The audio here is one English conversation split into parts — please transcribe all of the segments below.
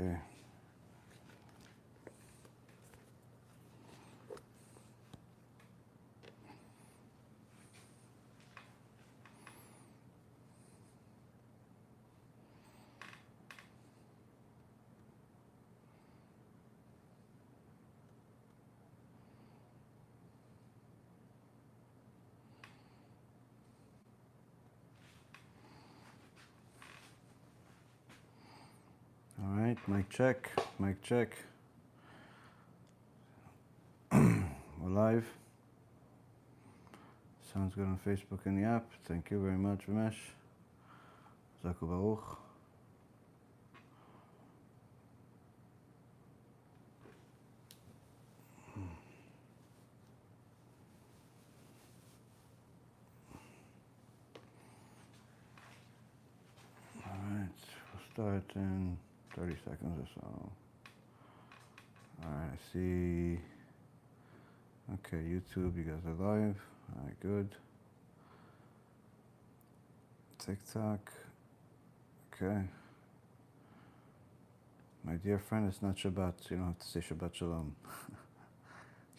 Okay. All right, mic check, mic check. We're live. Sounds good on Facebook and the app. Thank you very much, Ramesh. Zaku Baruch. All right, we'll start in 30 seconds or so. All right, I see. Okay, YouTube, you guys are live. All right, good. TikTok. Okay. My dear friend, it's not Shabbat, so you don't have to say Shabbat Shalom.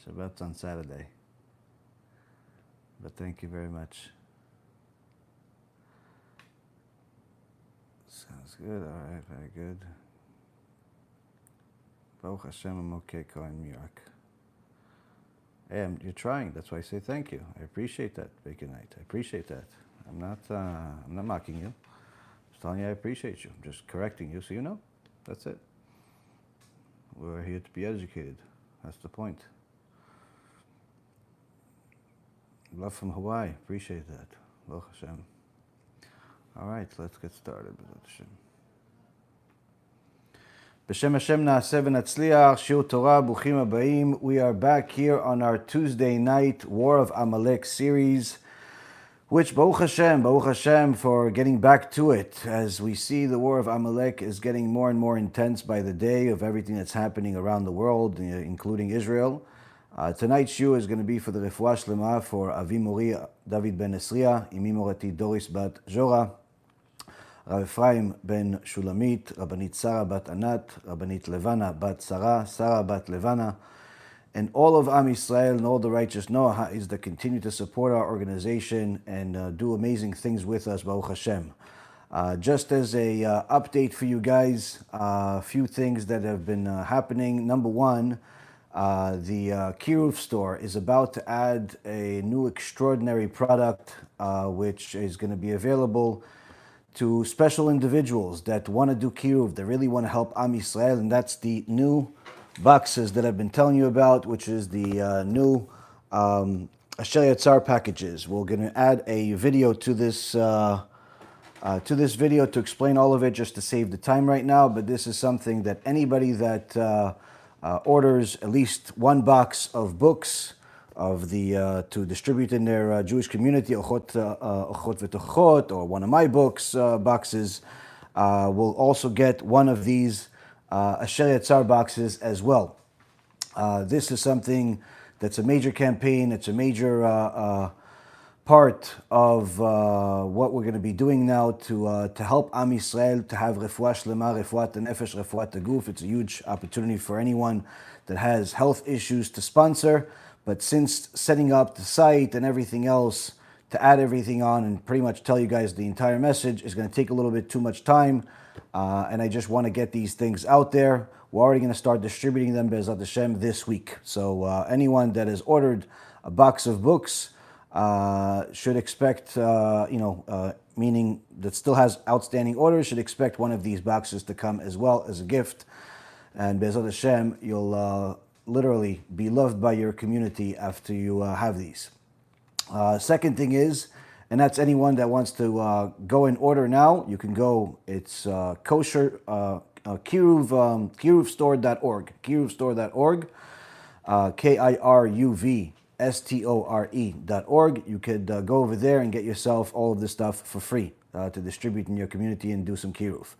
Shabbat's on Saturday. But thank you very much. Sounds good. All right, very good. Baruch HaShem, I'm okay, Kohen Mirak. Hey, you're trying. That's why I say thank you. I appreciate that, Bacon Night. I appreciate that. I'm not mocking you. I'm just telling you I appreciate you. I'm just correcting you so you know. That's it. We're here to be educated. That's the point. Love from Hawaii. Appreciate that. Baruch HaShem. All right, let's get started. B'Shem Hashem na'aseh v'natzliach, Shiur Torah, Bruchim Habayim. We are back here on our Tuesday night War of Amalek series, which Baruch Hashem for getting back to it. As we see, the War of Amalek is getting more and more intense by the day of everything that's happening around the world, including Israel. Tonight's shiur is going to be for the Refuah Shlema for Avi Mori David ben Esriya, Imi Morati Doris bat Jora, Rav Ephraim ben Shulamit, Rabbanit Sarah bat Anat, Rabbanit Levana bat Sarah, Sarah bat Levana, and all of Am Yisrael and all the righteous Noahis that continue to support our organization and do amazing things with us, Baruch Hashem. Just as a update for you guys, a few things that have been happening. Number one, the Kiruv store is about to add a new extraordinary product which is going to be available to special individuals that want to do Kiruv, they really want to help Am Yisrael, and that's the new boxes that I've been telling you about, which is the new Asher Yatzar packages. We're going to add a video to this video to explain all of it, just to save the time right now, but this is something that anybody that orders at least one box of books of the to distribute in their Jewish community, Ochot V'Tochot, or one of my books boxes, will also get one of these Asher Yatzar boxes as well. This is something that's a major campaign. It's a major part of what we're going to be doing now to help Am Yisrael to have Refuah Shlema, Refuat Nefesh, Refuat Guf. It's a huge opportunity for anyone that has health issues to sponsor. But since setting up the site and everything else, to add everything on and pretty much tell you guys the entire message is going to take a little bit too much time. And I just want to get these things out there. We're already going to start distributing them, BeEzrat HaShem, this week. So anyone that has ordered a box of books should expect, meaning that still has outstanding orders, should expect one of these boxes to come as well as a gift. And BeEzrat HaShem, you'll literally be loved by your community after you have these. Second thing is, and that's anyone that wants to go and order now, you can go, it's kosher, kiruvstore.org, kiruvstore.org, KIRUVSTORE.org. You could go over there and get yourself all of this stuff for free to distribute in your community and do some kiruv.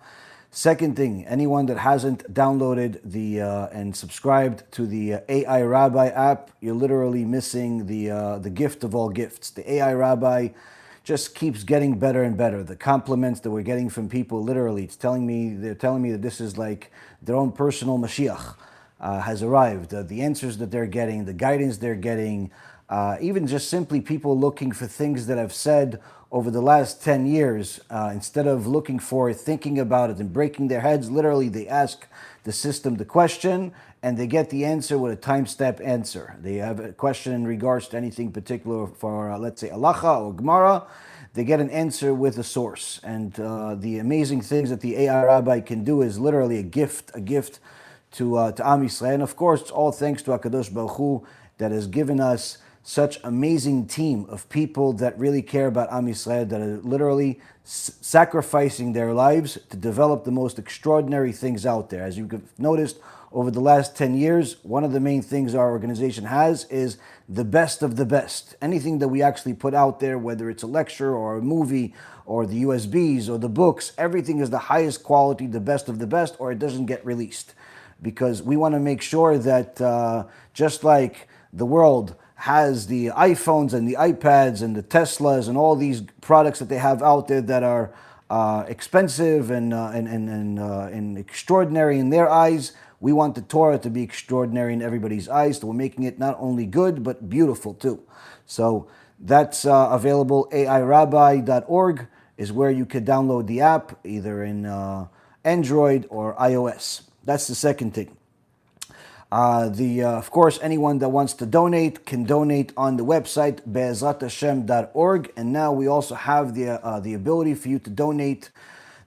Second thing, anyone that hasn't downloaded the and subscribed to the AI Rabbi app, you're literally missing the gift of all gifts. The AI Rabbi just keeps getting better and better. The compliments that we're getting from people, literally, they're telling me that this is like their own personal Mashiach has arrived. The answers that they're getting, the guidance they're getting, even just simply people looking for things that I've said over the last 10 years. Instead of looking for it, thinking about it, and breaking their heads, literally they ask the system the question, and they get the answer with a time-step answer. They have a question in regards to anything particular for, let's say, halacha or gemara. They get an answer with a source. And the amazing things that the AI Rabbi can do is literally a gift to Am Yisrael. And of course, it's all thanks to HaKadosh Baruch Hu that has given us such amazing team of people that really care about Am Yisrael, that are literally sacrificing their lives to develop the most extraordinary things out there. As you've noticed, over the last 10 years, one of the main things our organization has is the best of the best. Anything that we actually put out there, whether it's a lecture or a movie or the USBs or the books, everything is the highest quality, the best of the best, or it doesn't get released. Because we want to make sure that just like the world has the iPhones and the iPads and the Teslas and all these products that they have out there that are expensive and extraordinary in their eyes, we want the Torah to be extraordinary in everybody's eyes. So we're making it not only good, but beautiful too. So that's available. AIRabbi.org is where you could download the app, either in Android or iOS. That's the second thing. Of course, anyone that wants to donate can donate on the website BeEzratHashem.org, and now we also have the ability for you to donate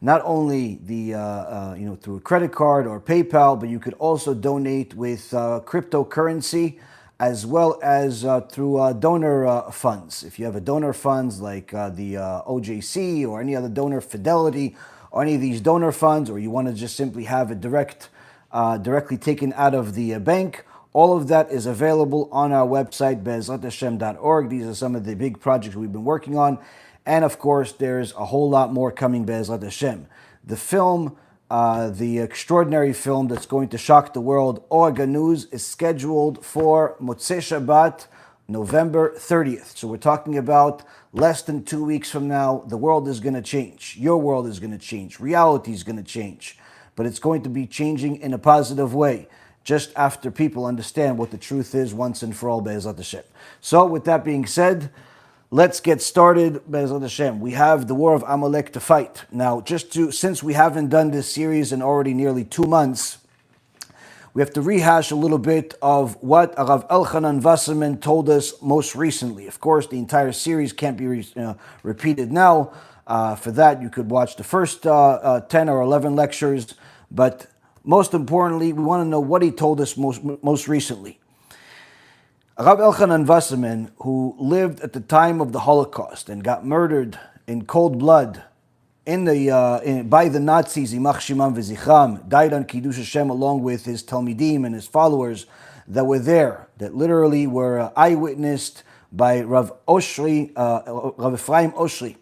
not only through a credit card or PayPal, but you could also donate with cryptocurrency, as well as through donor funds. If you have a donor funds like the OJC or any other donor, Fidelity, or any of these donor funds, or you want to just simply have it directly taken out of the bank, all of that is available on our website, BeEzratHashem.org. These are some of the big projects we've been working on. And of course, there's a whole lot more coming, BeEzrat Hashem. The film, the extraordinary film that's going to shock the world, Or Ganuz, is scheduled for Motzei Shabbat, November 30th. So we're talking about less than 2 weeks from now. The world is going to change. Your world is going to change. Reality is going to change. But it's going to be changing in a positive way, just after people understand what the truth is once and for all, BeEzrat Hashem. So with that being said, let's get started, BeEzrat Hashem. We have the war of Amalek to fight. Now, since we haven't done this series in already nearly 2 months, we have to rehash a little bit of what Rav Elchanan Wasserman told us most recently. Of course, the entire series can't be repeated now. For that, you could watch the first 10 or 11 lectures. But most importantly, we want to know what he told us most recently. Rav Elchanan Wasserman, who lived at the time of the Holocaust and got murdered in cold blood by the Nazis, Yimach Shimam V'Zichram, died on Kiddush Hashem along with his Talmidim and his followers that were there, that literally were eyewitnessed by Rav Ephraim Oshri,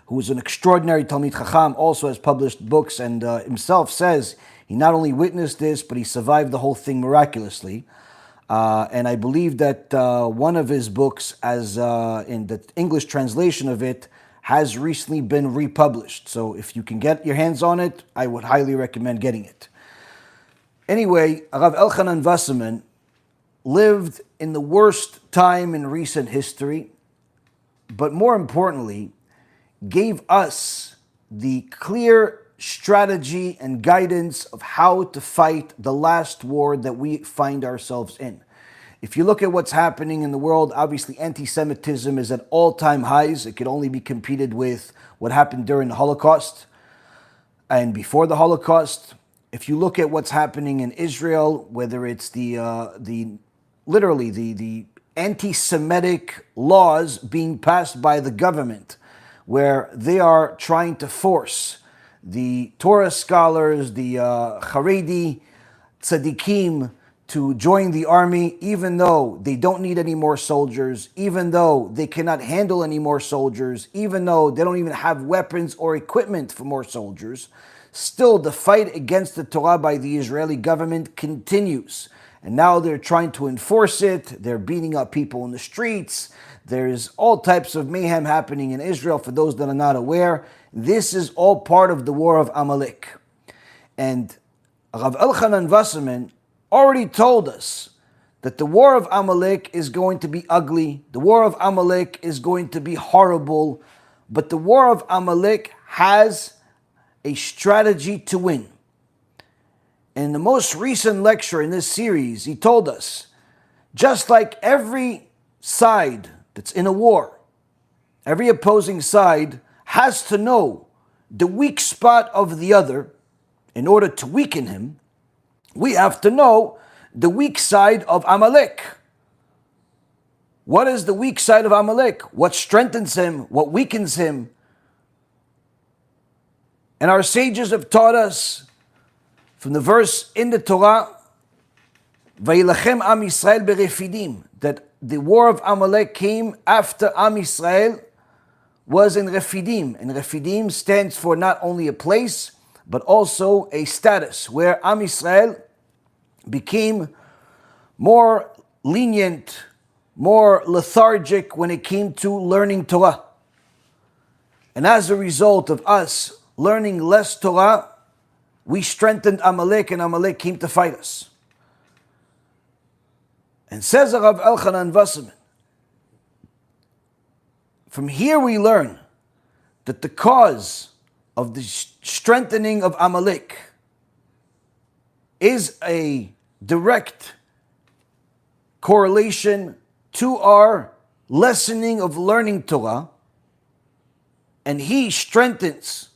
who is an extraordinary Talmid Chacham, also has published books, and himself says he not only witnessed this, but he survived the whole thing miraculously. And I believe that one of his books, as in the English translation of it, has recently been republished. So if you can get your hands on it, I would highly recommend getting it. Anyway, Rav Elchanan Wasserman lived in the worst time in recent history, but more importantly, gave us the clear strategy and guidance of how to fight the last war that we find ourselves in. If you look at what's happening in the world, obviously anti-Semitism is at all-time highs. It could only be competed with what happened during the Holocaust and before the Holocaust. If you look at what's happening in Israel, whether it's the anti-Semitic laws being passed by the government, where they are trying to force the Torah scholars, the Haredi tzaddikim, to join the army, even though they don't need any more soldiers, even though they cannot handle any more soldiers, even though they don't even have weapons or equipment for more soldiers. Still, the fight against the Torah by the Israeli government continues. and now they're trying to enforce it. They're beating up people in the streets. There's all types of mayhem happening in Israel. For those that are not aware, this is all part of the war of Amalek. And Rav Elchanan Wasserman already told us that the war of Amalek is going to be ugly. The war of Amalek is going to be horrible. But the war of Amalek has a strategy to win. And in the most recent lecture in this series, he told us, just like every side that's in a war, every opposing side has to know the weak spot of the other in order to weaken him, we have to know the weak side of Amalek. What is the weak side of Amalek? What strengthens him? What weakens him? And our sages have taught us from the verse in the Torah, Vayilachem Am Yisrael beRefidim, that the war of Amalek came after Am Yisrael was in Refidim. And Refidim stands for not only a place, but also a status, where Am Yisrael became more lenient, more lethargic when it came to learning Torah. And as a result of us learning less Torah, we strengthened Amalek, and Amalek came to fight us. And says Rav Elchanan Wasserman, from here we learn that the cause of the strengthening of Amalek is a direct correlation to our lessening of learning Torah, and he strengthens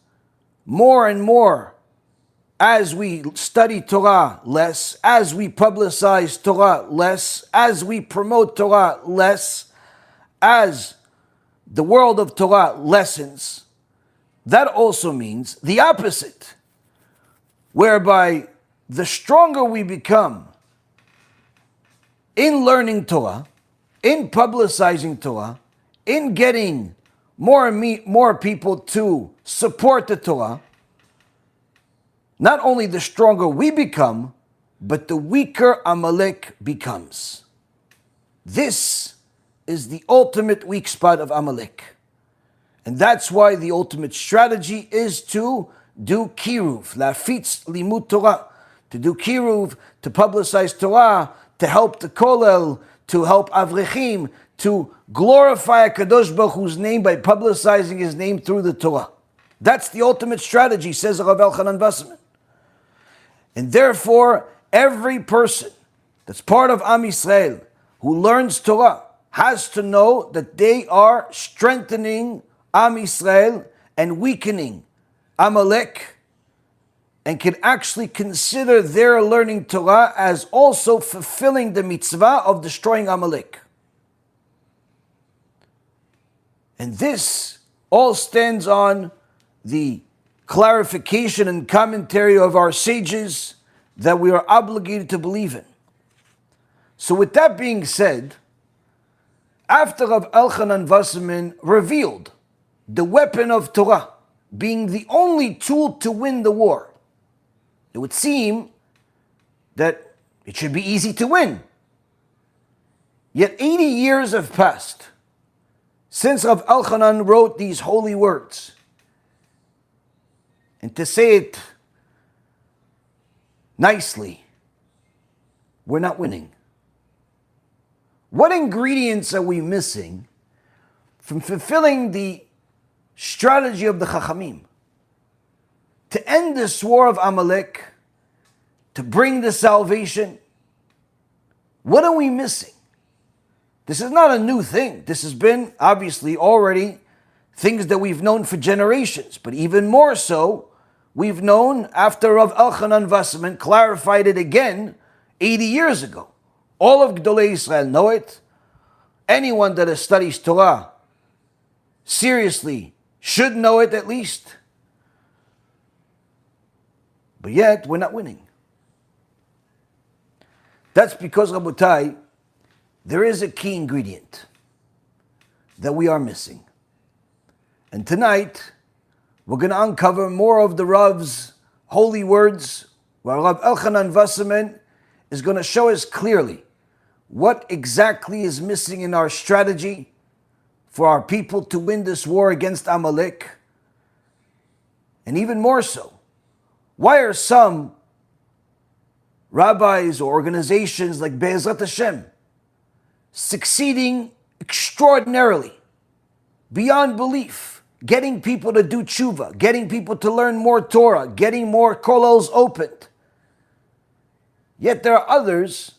more and more as we study Torah less, as we publicize Torah less, as we promote Torah less, as the world of Torah lessens. That also means the opposite, whereby the stronger we become in learning Torah, in publicizing Torah, in getting more and more people to support the Torah, not only the stronger we become, but the weaker Amalek becomes. This is the ultimate weak spot of Amalek. And that's why the ultimate strategy is to do kiruv, lafitz limud Torah, to do kiruv, to publicize Torah, to help the kollel, to help avrechim, to glorify HaKadosh Baruch Hu's name by publicizing his name through the Torah. That's the ultimate strategy, says Rav Elchanan Wasserman. And therefore, every person that's part of Am Yisrael who learns Torah has to know that they are strengthening Am Yisrael and weakening Amalek, and can actually consider their learning Torah as also fulfilling the mitzvah of destroying Amalek. And this all stands on the clarification and commentary of our sages that we are obligated to believe in. So with that being said, after Rav Elchanan Wasserman revealed the weapon of Torah being the only tool to win the war, it would seem that it should be easy to win. Yet 80 years have passed since Rav Elchanan wrote these holy words. And to say it nicely, we're not winning. What ingredients are we missing from fulfilling the strategy of the Chachamim to end this war of Amalek, to bring the salvation? What are we missing? This is not a new thing. This has been obviously already things that we've known for generations, but even more so, we've known after Rav Elchanan Wasserman clarified it again 80 years ago. All of Gdolei Israel know it. Anyone that studies Torah seriously should know it at least. But yet, we're not winning. That's because, Rabotai, there is a key ingredient that we are missing. And tonight, we're going to uncover more of the Rav's holy words, where Rav Elchanan Wasserman is going to show us clearly what exactly is missing in our strategy for our people to win this war against Amalek. And even more so, why are some rabbis or organizations like BeEzrat HaShem succeeding extraordinarily, beyond belief, getting people to do tshuva, getting people to learn more Torah, getting more kollels opened? Yet there are others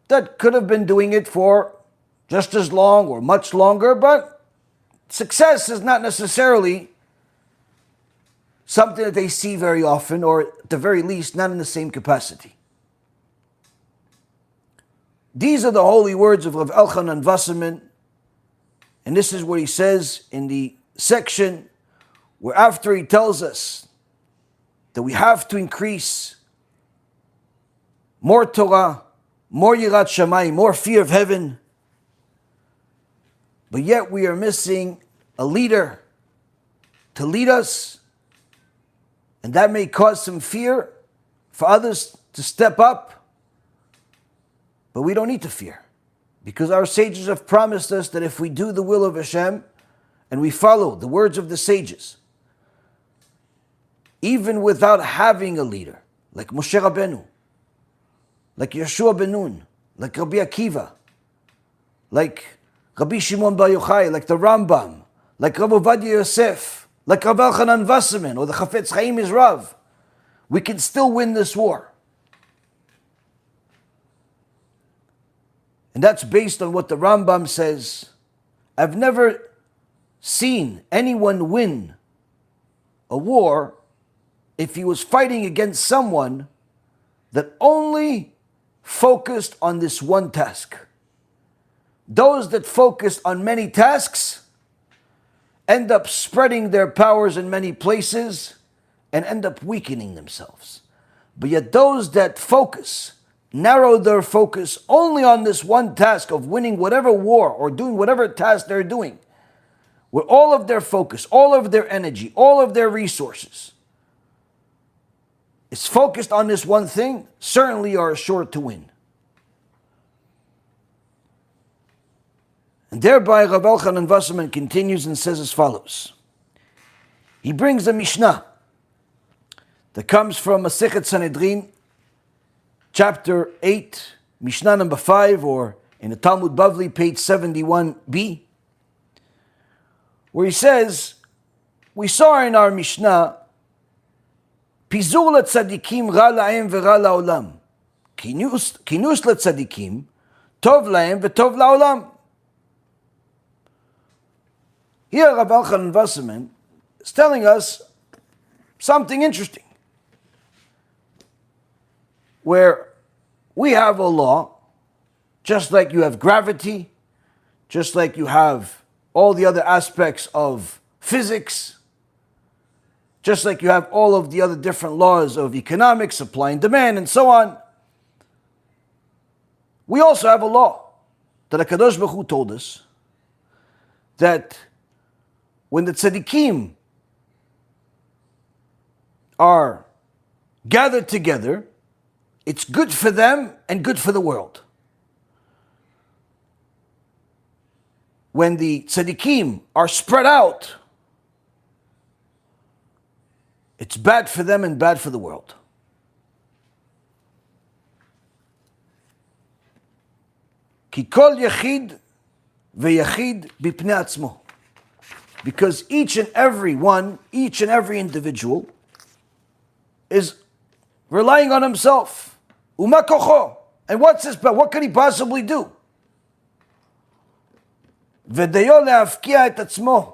that could have been doing it for just as long or much longer, but success is not necessarily something that they see very often, or at the very least, not in the same capacity. These are the holy words of Rav Elchanan Wasserman, and this is what he says in the section where after he tells us that we have to increase more Torah, more Yirat Shamayim, more fear of heaven, but yet we are missing a leader to lead us, and that may cause some fear for others to step up, but we don't need to fear, because our sages have promised us that if we do the will of HaShem and we follow the words of the sages, even without having a leader, like Moshe Rabbeinu, like Yeshua ben Nun, like Rabbi Akiva, like Rabbi Shimon Bar Yochai, like the Rambam, like Rabbi Ovadia Yosef, like Rav Elchanan Wasserman, or the Chafetz Chaim Rav, we can still win this war. And that's based on what the Rambam says. I've never seen anyone win a war if he was fighting against someone that only focused on this one task. Those that focused on many tasks end up spreading their powers in many places and end up weakening themselves. But yet those that narrow their focus only on this one task of winning whatever war or doing whatever task they're doing, with all of their focus, all of their energy, all of their resources, is focused on this one thing, certainly are assured to win. And thereby Rav Elchanan Wasserman continues and says as follows. He brings a Mishnah that comes from Masechet Sanhedrin, chapter 8, Mishnah number 5, or in the Talmud Bavli, page 71b, where he says, we saw in our Mishnah, Pizur letzadikim ra lahem v'ra la'olam, kinus letzadikim, tov lahem v'tov la'olam. Here Rav Elchanan Wasserman is telling us something interesting, where we have a law, just like you have gravity, just like you have all the other aspects of physics, just like you have all of the other different laws of economics, supply and demand, and so on. We also have a law that HaKadosh Baruch Hu told us that when the tzaddikim are gathered together, it's good for them and good for the world. When the tzaddikim are spread out, it's bad for them and bad for the world. Ki kol yachid ve'yachid bipnei atzmo. Because each and every individual is relying on himself. Uma kocho. And what's this? What could he possibly do? V'dayo le'afkia et atzmo.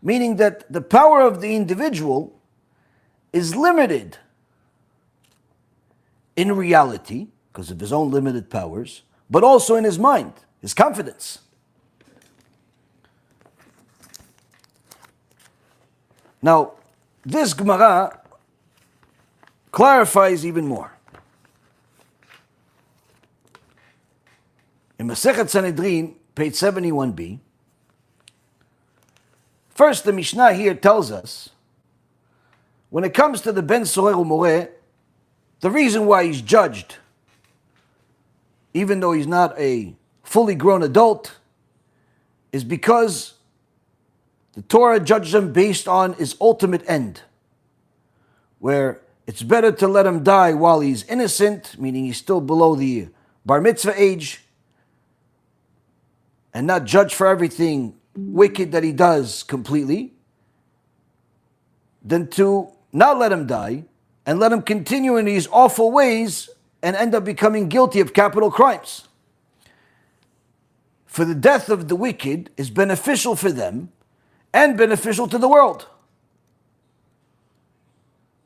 Meaning that the power of the individual is limited in reality, because of his own limited powers, but also in his mind, his confidence. Now, this Gemara clarifies even more. In Masechet Sanhedrin, page 71b, first the Mishnah here tells us, when it comes to the Ben Sorer Umoreh, the reason why he's judged, even though he's not a fully grown adult, is because the Torah judges him based on his ultimate end, where it's better to let him die while he's innocent, meaning he's still below the bar mitzvah age, and not judge for everything wicked that he does completely, than to not let him die and let him continue in these awful ways and end up becoming guilty of capital crimes. For the death of the wicked is beneficial for them and beneficial to the world.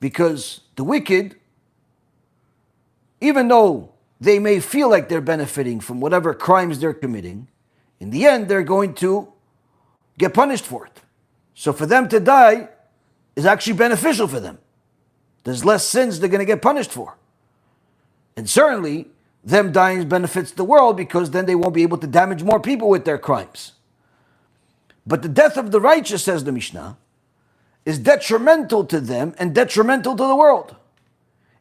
Because the wicked, even though they may feel like they're benefiting from whatever crimes they're committing, in the end they're going to get punished for it. So for them to die is actually beneficial for them. There's less sins they're going to get punished for. And certainly, them dying benefits the world because then they won't be able to damage more people with their crimes. But the death of the righteous, says the Mishnah, is detrimental to them and detrimental to the world.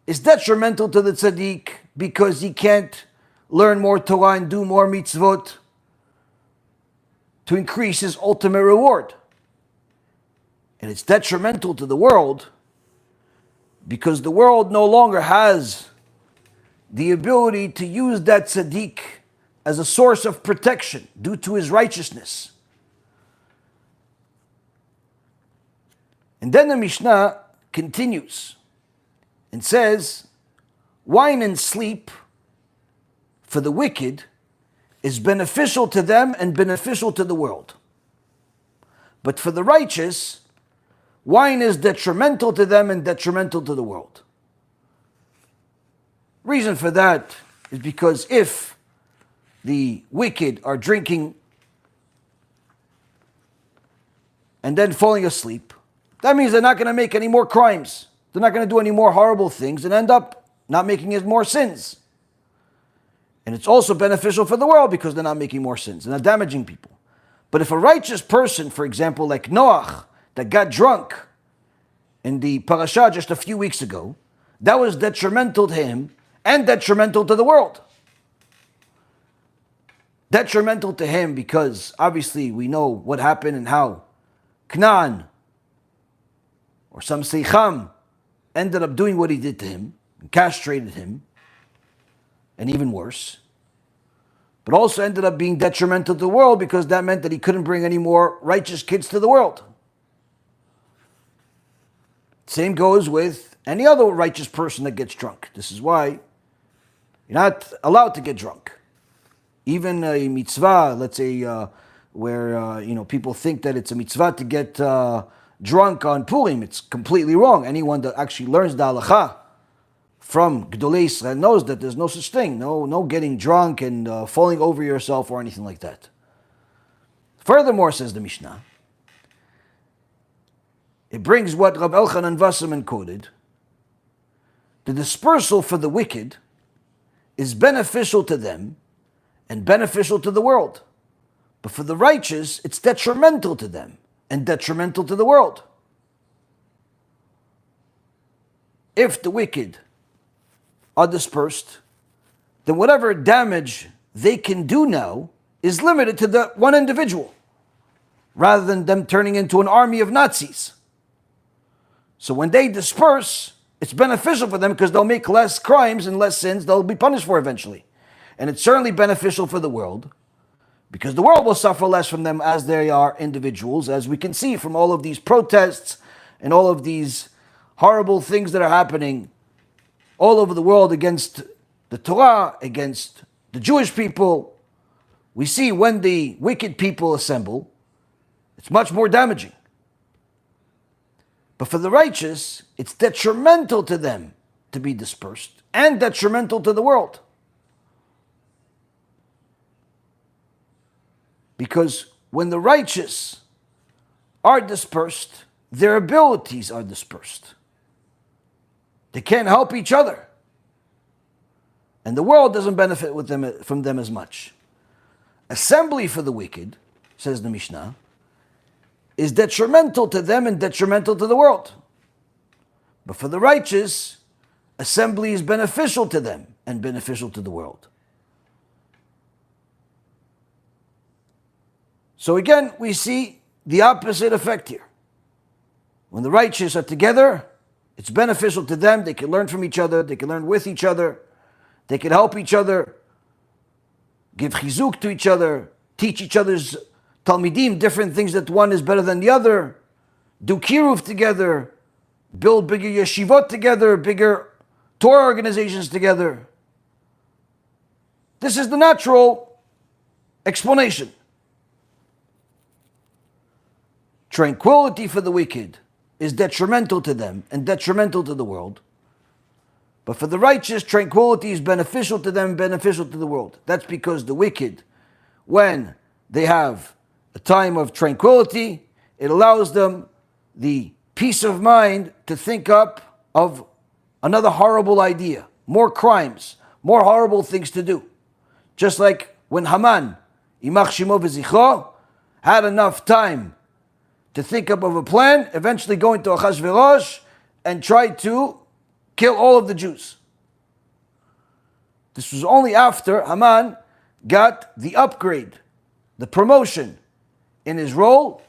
It's detrimental to the tzaddik because he can't learn more Torah and do more mitzvot to increase his ultimate reward. And it's detrimental to the world because the world no longer has the ability to use that tzaddik as a source of protection due to his righteousness. And then the Mishnah continues and says, wine and sleep for the wicked is beneficial to them and beneficial to the world. But for the righteous, wine is detrimental to them and detrimental to the world. Reason for that is because if the wicked are drinking and then falling asleep, that means they're not going to make any more crimes. They're not going to do any more horrible things and end up not making as more sins. And it's also beneficial for the world because they're not making more sins. They're not damaging people. But if a righteous person, for example, like Noach, that got drunk in the parasha just a few weeks ago, that was detrimental to him and detrimental to the world. Detrimental to him because obviously we know what happened and how Canaan, or some say Ham, ended up doing what he did to him, and castrated him, and even worse. But also ended up being detrimental to the world because that meant that he couldn't bring any more righteous kids to the world. Same goes with any other righteous person that gets drunk. This is why you're not allowed to get drunk. Even a mitzvah, let's say, where people think that it's a mitzvah to get drunk on Purim, it's completely wrong. Anyone that actually learns the halacha from Gdolei Yisrael knows that there's no such thing, no getting drunk and falling over yourself or anything like that. Furthermore, says the Mishnah, it brings what Rabbi Elchanan Wasserman quoted, the dispersal for the wicked is beneficial to them and beneficial to the world. But for the righteous, it's detrimental to them and detrimental to the world. If the wicked are dispersed, then whatever damage they can do now is limited to the one individual, rather than them turning into an army of Nazis. So when they disperse, it's beneficial for them because they'll make less crimes and less sins they'll be punished for eventually. And it's certainly beneficial for the world because the world will suffer less from them as they are individuals, as we can see from all of these protests and all of these horrible things that are happening all over the world against the Torah, against the Jewish people. We see when the wicked people assemble, it's much more damaging. But for the righteous, it's detrimental to them to be dispersed and detrimental to the world. Because when the righteous are dispersed, their abilities are dispersed. They can't help each other. And the world doesn't benefit from them as much. Assembly for the wicked, says the Mishnah, is detrimental to them and detrimental to the world. But for the righteous, assembly is beneficial to them and beneficial to the world. So again, we see the opposite effect here. When the righteous are together, it's beneficial to them. They can learn from each other. They can learn with each other. They can help each other, give chizuk to each other, teach each other's talmidim different things, that one is better than the other, do kiruv together, build bigger yeshivot together, bigger Torah organizations together. This is the natural explanation. Tranquility for the wicked is detrimental to them and detrimental to the world. But for the righteous, tranquility is beneficial to them, beneficial to the world. That's because the wicked, when they have a time of tranquility, it allows them the peace of mind to think up of another horrible idea, more crimes, more horrible things to do. Just like when Haman, Imach Shimo v'zichro, had enough time to think up of a plan, eventually going to Achashverosh and try to kill all of the Jews. This was only after Haman got the upgrade, the promotion in his role,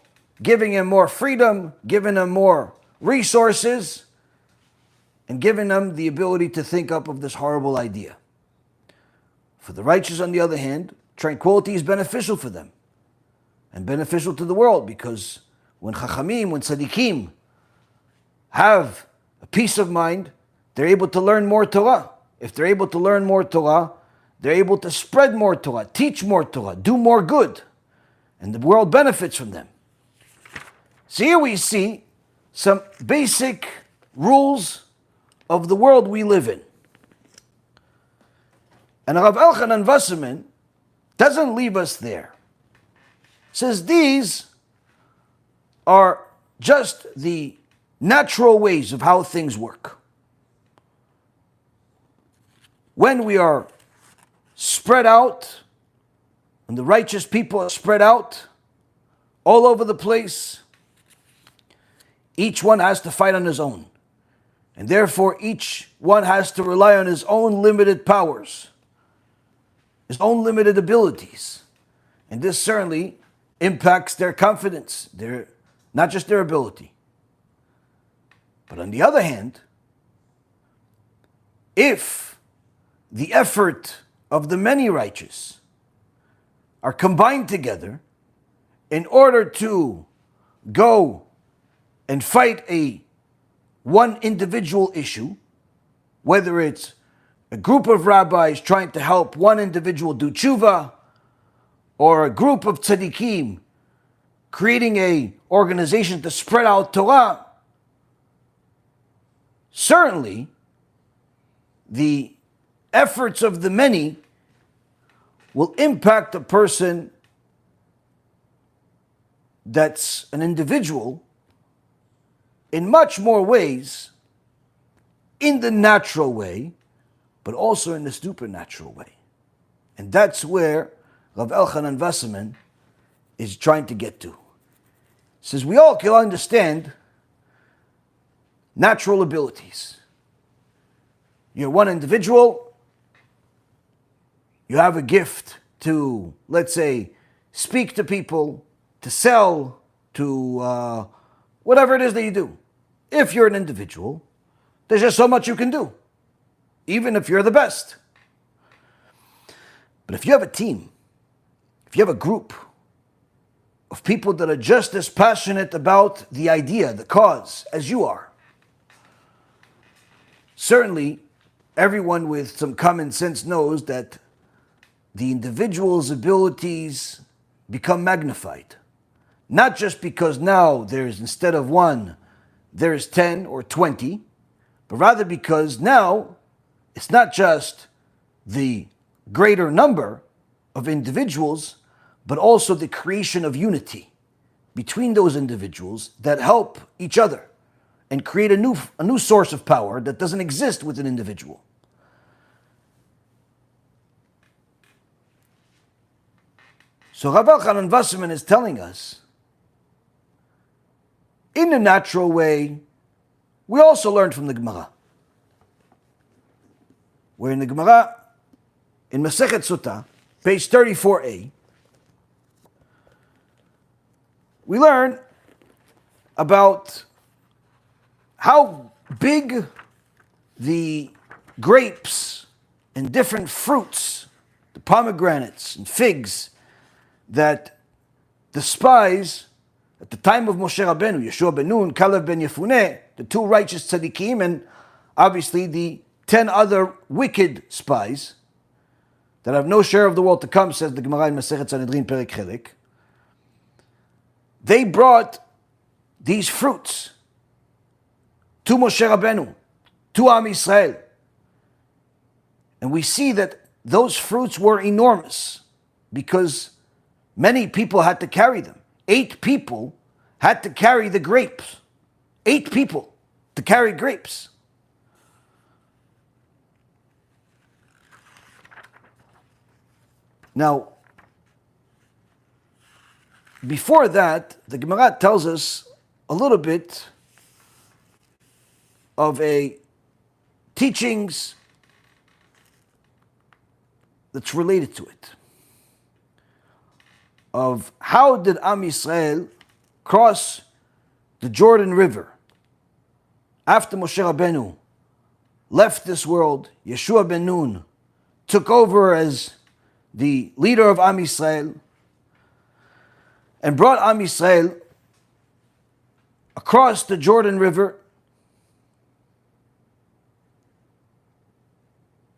giving him more freedom, giving him more resources, and giving him the ability to think up of this horrible idea. For the righteous, on the other hand, tranquility is beneficial for them and beneficial to the world, because when Chachamim, when Tzaddikim have a peace of mind, they're able to learn more Torah. If they're able to learn more Torah, they're able to spread more Torah, teach more Torah, do more good. And the world benefits from them. So here we see some basic rules of the world we live in. And Rav Elchanan Wasserman doesn't leave us there. Says these are just the natural ways of how things work. When we are spread out, when the righteous people are spread out all over the place, each one has to fight on his own. And therefore each one has to rely on his own limited powers, his own limited abilities. And this certainly impacts their confidence, not just their ability. But on the other hand, if the effort of the many righteous are combined together in order to go and fight one individual issue, whether it's a group of rabbis trying to help one individual do tshuva, or a group of tzaddikim creating an organization to spread out Torah, certainly the efforts of the many will impact a person that's an individual in much more ways, in the natural way, but also in the supernatural way. And that's where Rav Elchanan Wasserman is trying to get to. He says we all can understand natural abilities. You're one individual, you have a gift to, let's say, speak to people, to sell, to whatever it is that you do. If you're an individual, there's just so much you can do, even if you're the best. But if you have a team, if you have a group of people that are just as passionate about the idea, the cause, as you are, certainly everyone with some common sense knows that the individual's abilities become magnified. Not just because now there's, instead of one, there's 10 or 20, but rather because now it's not just the greater number of individuals, but also the creation of unity between those individuals that help each other and create a new source of power that doesn't exist with an individual. So Rav Elchanan Wasserman is telling us, in a natural way, we also learn from the Gemara. where in the Gemara, in Masechet Sotah, page 34a, we learn about how big the grapes and different fruits, the pomegranates and figs, that the spies at the time of Moshe Rabbeinu, Yeshua ben Nun, Kalev ben Yefuneh, the two righteous tzaddikim, and obviously the 10 other wicked spies that have no share of the world to come, says the Gemara in Masechet Sanhedrin Perek Chelek. They brought these fruits to Moshe Rabbeinu, to Am Yisrael. And we see that those fruits were enormous because many people had to carry them. 8 people had to carry the grapes. 8 people to carry grapes. Now, before that, the Gemara tells us a little bit of a teachings that's related to it. Of how did Am Yisrael cross the Jordan River after Moshe Rabbeinu left this world. Yeshua ben Nun took over as the leader of Am Yisrael and brought Am Yisrael across the Jordan River,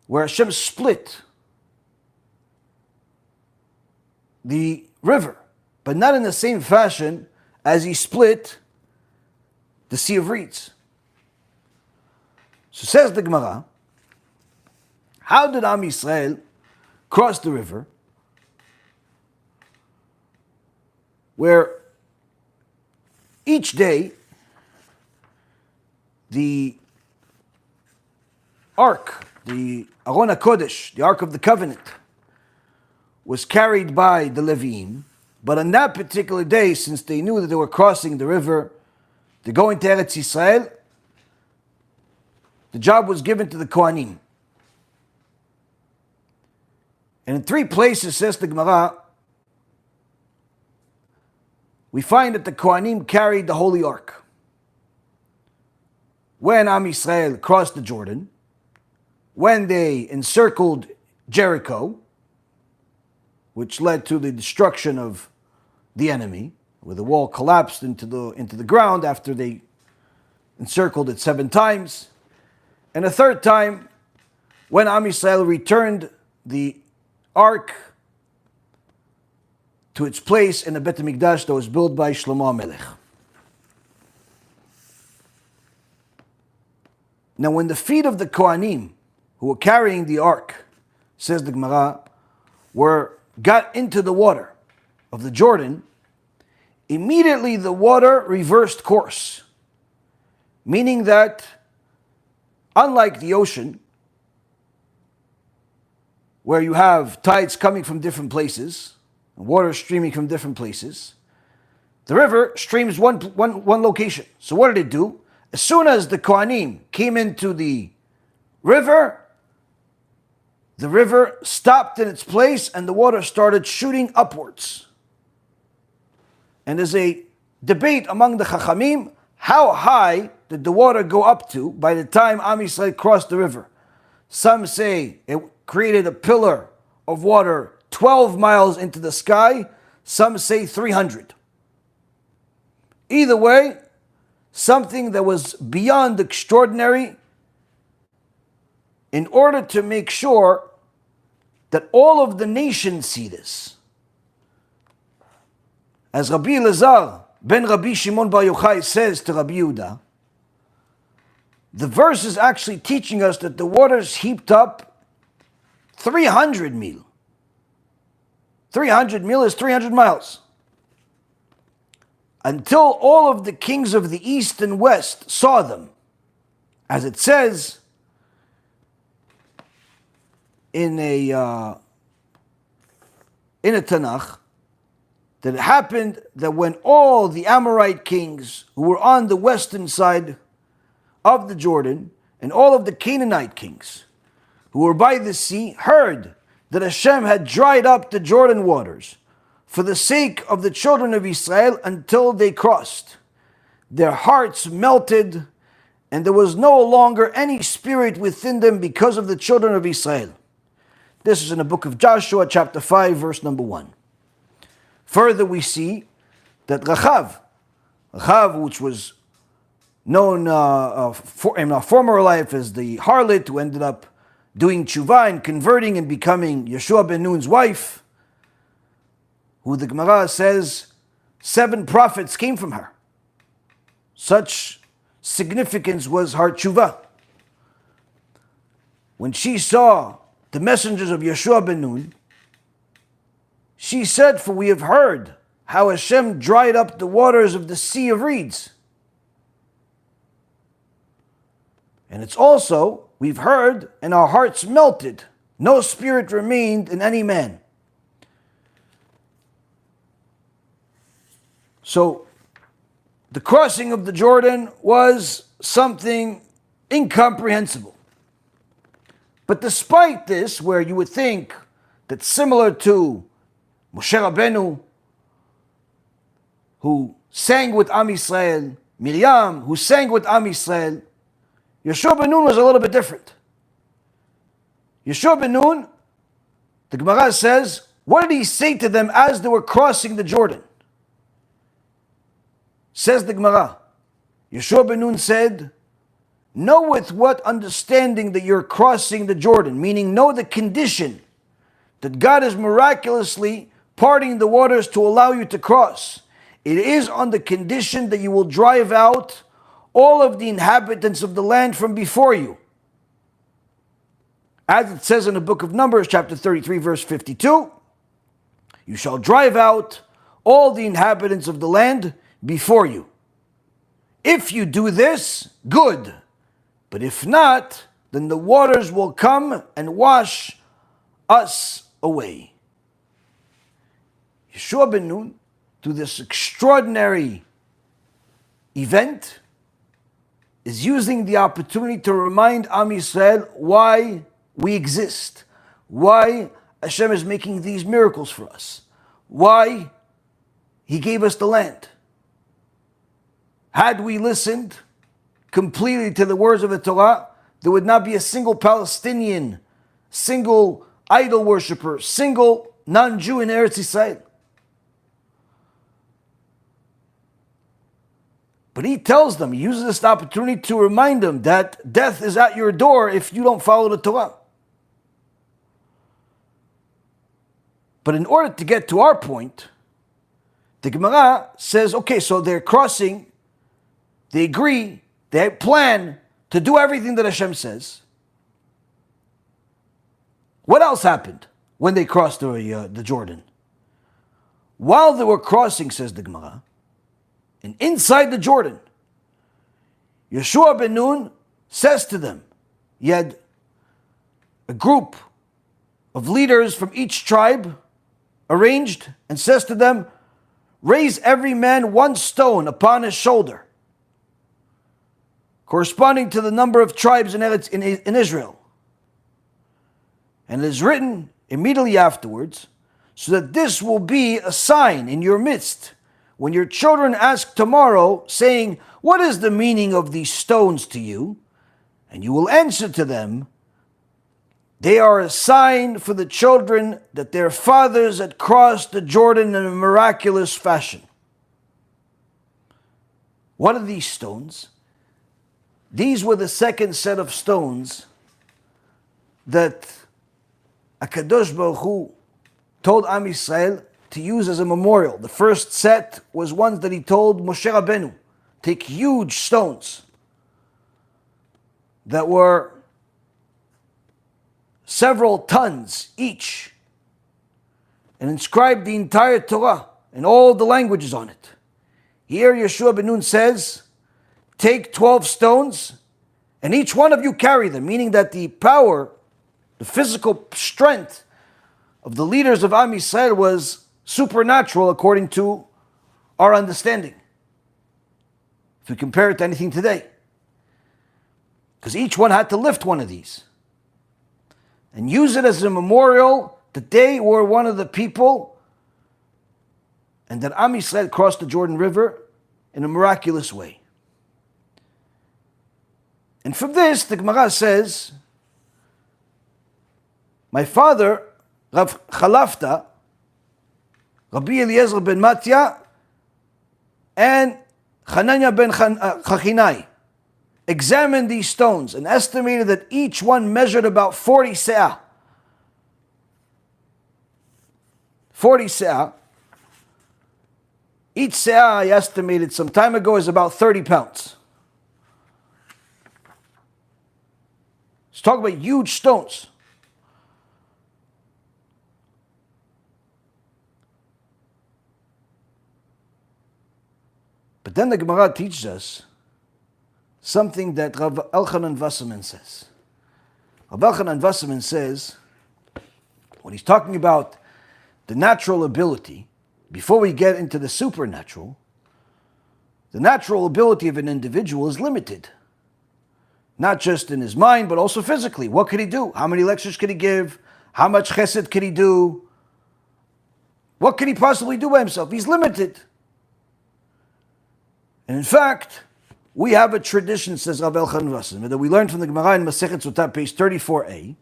where HaShem split the river, but not in the same fashion as he split the Sea of Reeds. So says the Gemara, how did Am Yisrael cross the river? Where each day the Ark, the Aron HaKodesh, the Ark of the Covenant, was carried by the Leviim, but on that particular day, since they knew that they were crossing the river to go into Eretz Yisrael, the job was given to the Kohanim. And in 3 places, says the Gemara, we find that the Kohanim carried the Holy Ark. When Am Yisrael crossed the Jordan, when they encircled Jericho, which led to the destruction of the enemy, where the wall collapsed into the ground after they encircled it 7 times. And a 3rd time, when Am Yisrael returned the ark to its place in the Bet HaMikdash that was built by Shlomo HaMelech. Now, when the feet of the Kohanim, who were carrying the ark, says the Gemara, got into the water of the Jordan, immediately the water reversed course. Meaning that, unlike the ocean, where you have tides coming from different places, and water streaming from different places, the river streams one location. So what did it do? As soon as the Kohanim came into the river stopped in its place and the water started shooting upwards. And there's a debate among the Chachamim, how high did the water go up to by the time Am Yisrael crossed the river? Some say it created a pillar of water 12 miles into the sky. Some say 300. Either way, something that was beyond extraordinary, in order to make sure that all of the nations see this. As Rabbi Elazar ben Rabbi Shimon Bar Yochai says to Rabbi Yehuda, the verse is actually teaching us that the waters heaped up 300 mil. 300 mil is 300 miles. Until all of the kings of the east and west saw them. As it says in a Tanakh, that it happened that when all the Amorite kings who were on the western side of the Jordan, and all of the Canaanite kings who were by the sea, heard that HaShem had dried up the Jordan waters for the sake of the children of Israel until they crossed. Their hearts melted, and there was no longer any spirit within them because of the children of Israel. This is in the book of Joshua, chapter 5, verse number 1. Further, we see that Rachav, which was known in our former life as the harlot who ended up doing tshuva and converting and becoming Yeshua ben Nun's wife, who the Gemara says 7 prophets came from her. Such significance was her tshuva. When she saw the messengers of Yeshua ben Nun, she said, "For we have heard how Hashem dried up the waters of the Sea of Reeds. And it's also, we've heard, and our hearts melted. No spirit remained in any man." So, the crossing of the Jordan was something incomprehensible. But despite this, where you would think that similar to Moshe Rabbeinu, who sang with Am Yisrael, Miriam, who sang with Am Yisrael, Yeshua ben Nun was a little bit different. Yeshua ben Nun, the Gemara says, what did he say to them as they were crossing the Jordan? Says the Gemara, Yeshua ben Nun said, "Know with what understanding that you're crossing the Jordan," meaning know the condition that God is miraculously parting the waters to allow you to cross. It is on the condition that you will drive out all of the inhabitants of the land from before you. As it says in the book of Numbers, chapter 33, verse 52, "You shall drive out all the inhabitants of the land before you. If you do this, good. But if not, then the waters will come and wash us away." Yeshua ben Nun, through this extraordinary event, is using the opportunity to remind Am Yisrael why we exist, why Hashem is making these miracles for us, why He gave us the land. Had we listened completely to the words of the Torah, there would not be a single Palestinian, single idol worshiper, single non-Jew in Eretz Yisrael. But he tells them, he uses this opportunity to remind them that death is at your door if you don't follow the Torah. But in order to get to our point, the Gemara says, okay, so they're crossing, they agree, they plan to do everything that Hashem says. What else happened when they crossed the Jordan? While they were crossing, says the Gemara, and inside the Jordan, Yeshua ben Nun says to them, he had a group of leaders from each tribe arranged, and says to them, "Raise every man 1 stone upon his shoulder," corresponding to the number of tribes in Israel. And it is written immediately afterwards, "So that this will be a sign in your midst, when your children ask tomorrow, saying, 'What is the meaning of these stones to you?' And you will answer to them, 'They are a sign for the children that their fathers had crossed the Jordan in a miraculous fashion.'" What are these stones? These were the second set of stones that HaKadosh Baruch Hu told Am Yisrael to use as a memorial. The first set was ones that he told Moshe Rabbeinu, take huge stones that were several tons each, and inscribe the entire Torah and all the languages on it. Here Yeshua ben Nun says, take 12 stones, and each one of you carry them, meaning that the power, the physical strength of the leaders of Am Yisrael was supernatural according to our understanding, if we compare it to anything today. Because each one had to lift one of these. and use it as a memorial that they were one of the people and that Am Yisrael crossed the Jordan River in a miraculous way. And from this, the Gemara says, my father, Rav Chalafta, Rabbi Eliezer ben Matya, and Hanania ben Chachinai examined these stones and estimated that each one measured about 40 se'ah. 40 se'ah. Each se'ah, I estimated some time ago, is about 30 pounds. Let's talk about huge stones. But then the Gemara teaches us something that Rav Elchanan Wasserman says. Rav Elchanan Wasserman says, when he's talking about the natural ability, before we get into the supernatural, the natural ability of an individual is limited. Not just in his mind, but also physically. What could he do? How many lectures could he give? How much chesed could he do? What could he possibly do by himself? He's limited. And in fact, we have a tradition, says Rav Elchanan Wasserman, that we learned from the Gemara in Masechet Sotah, page 34a.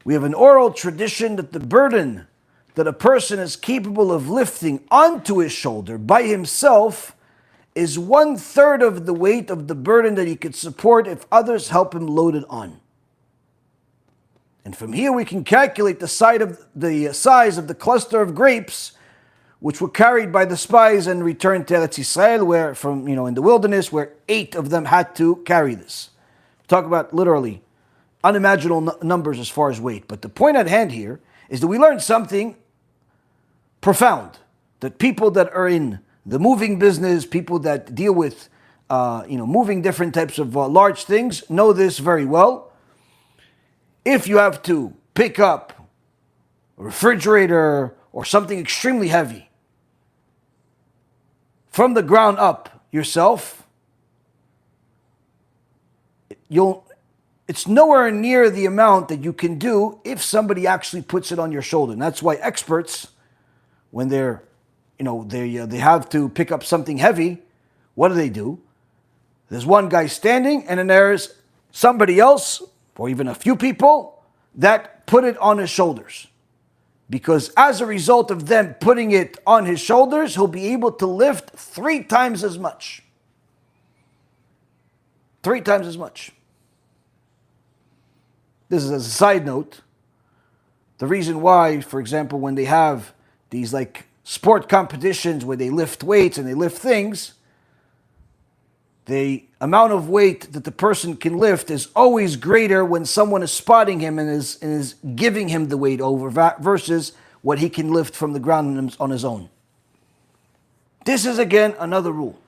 We have an oral tradition that the burden that a person is capable of lifting onto his shoulder by himself is 1/3 of the weight of the burden that he could support if others help him load it on. And from here we can calculate the size of the cluster of grapes which were carried by the spies and returned to Eretz Yisrael, where in the wilderness, where 8 of them had to carry this. Talk about literally unimaginable numbers as far as weight. But the point at hand here is that we learned something profound, that people that are in the moving business, people that deal with moving different types of large things, know this very well. If you have to pick up a refrigerator or something extremely heavy from the ground up yourself, it's nowhere near the amount that you can do if somebody actually puts it on your shoulder. And that's why experts, when they have to pick up something heavy, what do? There's one guy standing, and then there's somebody else, or even a few people, that put it on his shoulders. Because as a result of them putting it on his shoulders, he'll be able to lift 3 times as much. 3 times as much. This is as a side note. The reason why, for example, when they have these sport competitions where they lift weights and they lift things, the amount of weight that the person can lift is always greater when someone is spotting him and is giving him the weight over versus what he can lift from the ground on his own. This is again another rule.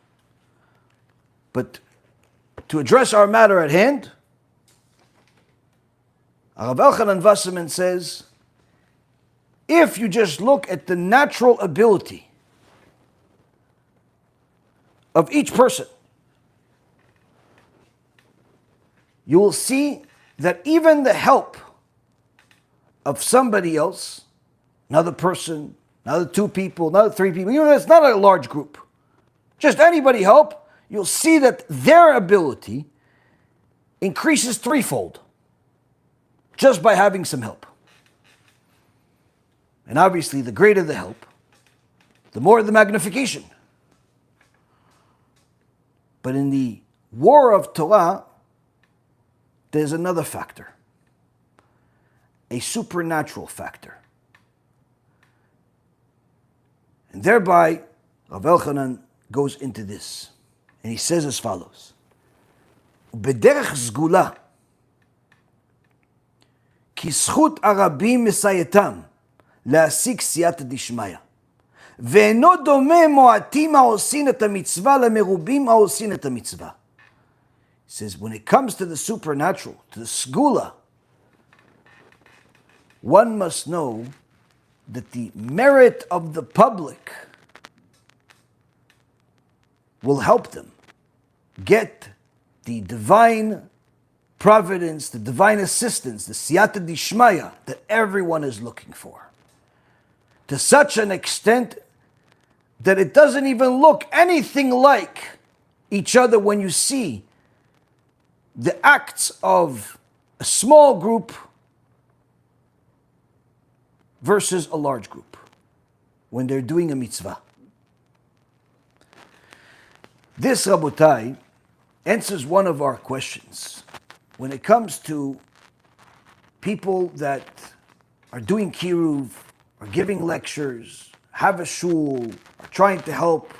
But to address our matter at hand, Rav Elchanan Wasserman says, if you just look at the natural ability of each person, you will see that even the help of somebody else, another person, another 2 people, another 3 people, even if it's not a large group, just anybody help, you'll see that their ability increases 3-fold just by having some help. And obviously, the greater the help, the more the magnification. But in the war of Torah, there's another factor, a supernatural factor. And thereby, Rav Elchanan goes into this. And he says as follows, B'derech zgula, כי זכות הרבים מסייתם להשיג סייעתא דשמיא. ואינו דומה מועטים העושים את המצווה למרובים העושים את המצווה. He says, when it comes to the supernatural, to the sgula, one must know that the merit of the public will help them get the divine providence, the divine assistance, the siyata dishmaya that everyone is looking for. To such an extent that it doesn't even look anything like each other when you see the acts of a small group versus a large group when they're doing a mitzvah. This, Rabotai, answers one of our questions. When it comes to people that are doing kiruv, are giving lectures, have a shul, are trying to help,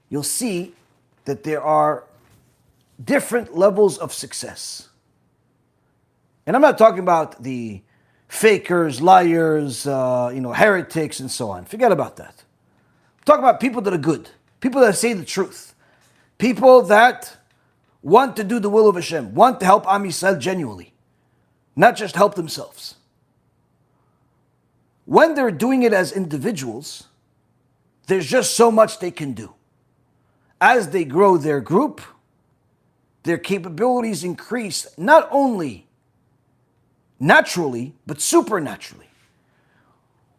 you'll see that there are different levels of success. And I'm not talking about the fakers, liars, heretics, and so on. Forget about that. I'm talking about people that are good, people that say the truth, people that want to do the will of HaShem, want to help Am Yisrael genuinely, not just help themselves. When they're doing it as individuals, there's just so much they can do. As they grow their group, their capabilities increase not only naturally, but supernaturally.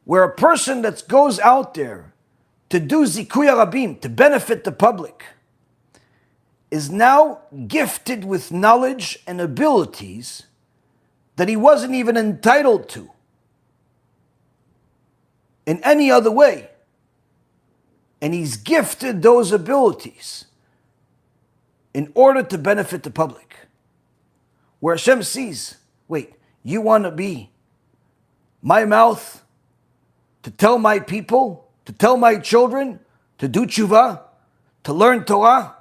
Where a person that goes out there to do zikuy rabim, to benefit the public, is now gifted with knowledge and abilities that he wasn't even entitled to in any other way. And he's gifted those abilities in order to benefit the public. Where Hashem sees, wait, you want to be my mouth to tell my people, to tell my children, to do tshuva, to learn Torah,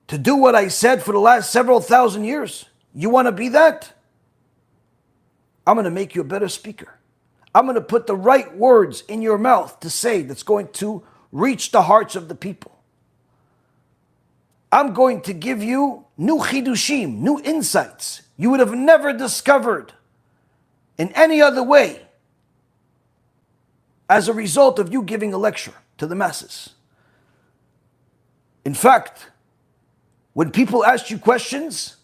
to do what I said for the last several thousand years? You want to be that? I'm going to make you a better speaker. I'm going to put the right words in your mouth to say that's going to reach the hearts of the people. I'm going to give you new chidushim, new insights you would have never discovered in any other way as a result of you giving a lecture to the masses. In fact, when people ask you questions,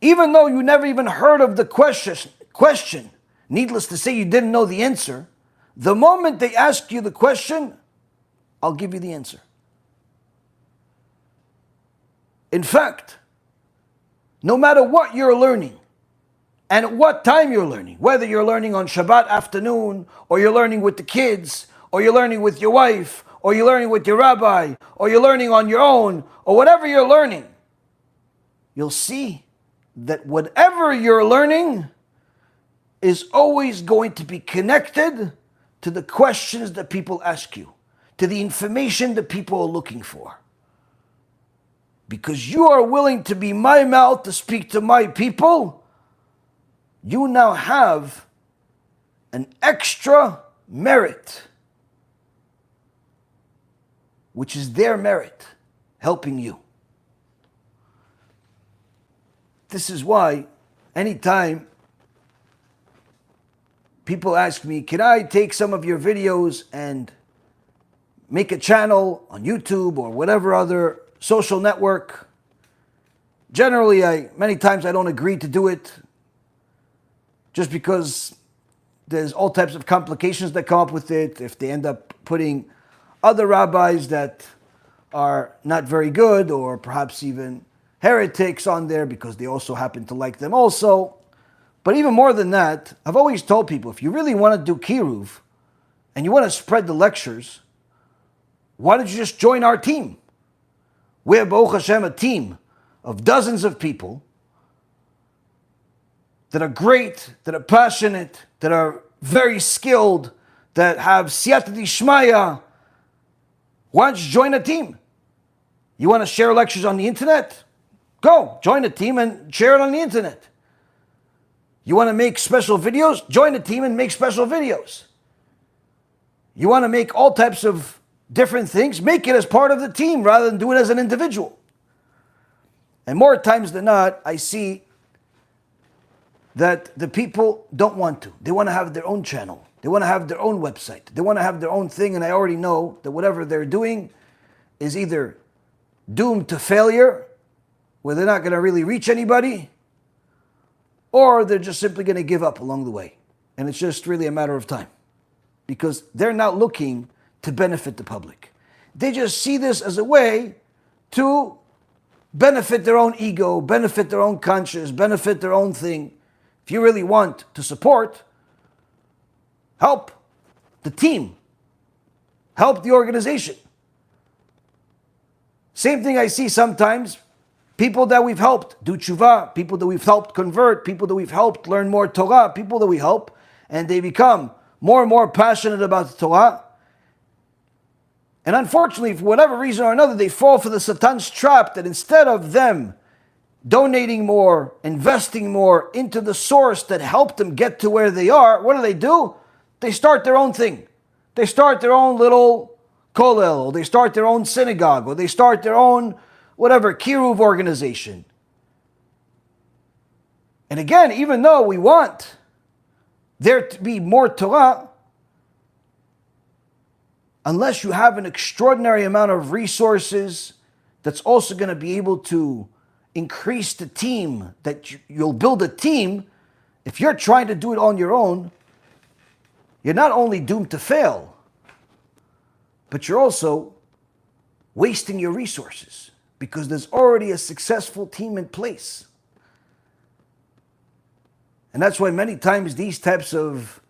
even though you never even heard of the question, needless to say you didn't know the answer, the moment they ask you the question, I'll give you the answer. In fact, no matter what you're learning, and at what time you're learning, whether you're learning on Shabbat afternoon, or you're learning with the kids, or you're learning with your wife, or you're learning with your rabbi, or you're learning on your own, or whatever you're learning, you'll see that whatever you're learning is always going to be connected to the questions that people ask you, to the information that people are looking for. Because you are willing to be my mouth to speak to my people, you now have an extra merit, which is their merit, helping you. This is why anytime people ask me, can I take some of your videos and make a channel on YouTube or whatever other social network? Generally, many times I don't agree to do it just because there's all types of complications that come up with it. If they end up putting other rabbis that are not very good, or perhaps even heretics on there because they also happen to like them also. But even more than that, I've always told people, if you really want to do kiruv and you want to spread the lectures, why don't you just join our team? We have, Baruch Hashem, a team of dozens of people that are great, that are passionate, that are very skilled, that have siyata dishmaya. Why don't you join a team? You want to share lectures on the internet? Go, join a team and share it on the internet. You want to make special videos? Join a team and make special videos. You want to make all types of different things? Make it as part of the team rather than do it as an individual. And more times than not, I see that the people don't want to. They want to have their own channel. They want to have their own website. They want to have their own thing, and I already know that whatever they're doing is either doomed to failure, where they're not going to really reach anybody, or they're just simply going to give up along the way. And it's just really a matter of time, because they're not looking to benefit the public. They just see this as a way to benefit their own ego, benefit their own conscience, benefit their own thing. If you really want to support, help the team, help the organization. Same thing I see sometimes, people that we've helped do tshuva, people that we've helped convert, people that we've helped learn more Torah, people that we help, and they become more and more passionate about the Torah. And unfortunately, for whatever reason or another, they fall for the Satan's trap that instead of them donating more, investing more into the source that helped them get to where they are, what do? They start their own thing. They start their own little kollel, or they start their own synagogue, or they start their own whatever, kiruv organization. And again, even though we want there to be more Torah, unless you have an extraordinary amount of resources that's also going to be able to increase the team, that you'll build a team. If you're trying to do it on your own, you're not only doomed to fail, but you're also wasting your resources, because there's already a successful team in place. And that's why many times these types of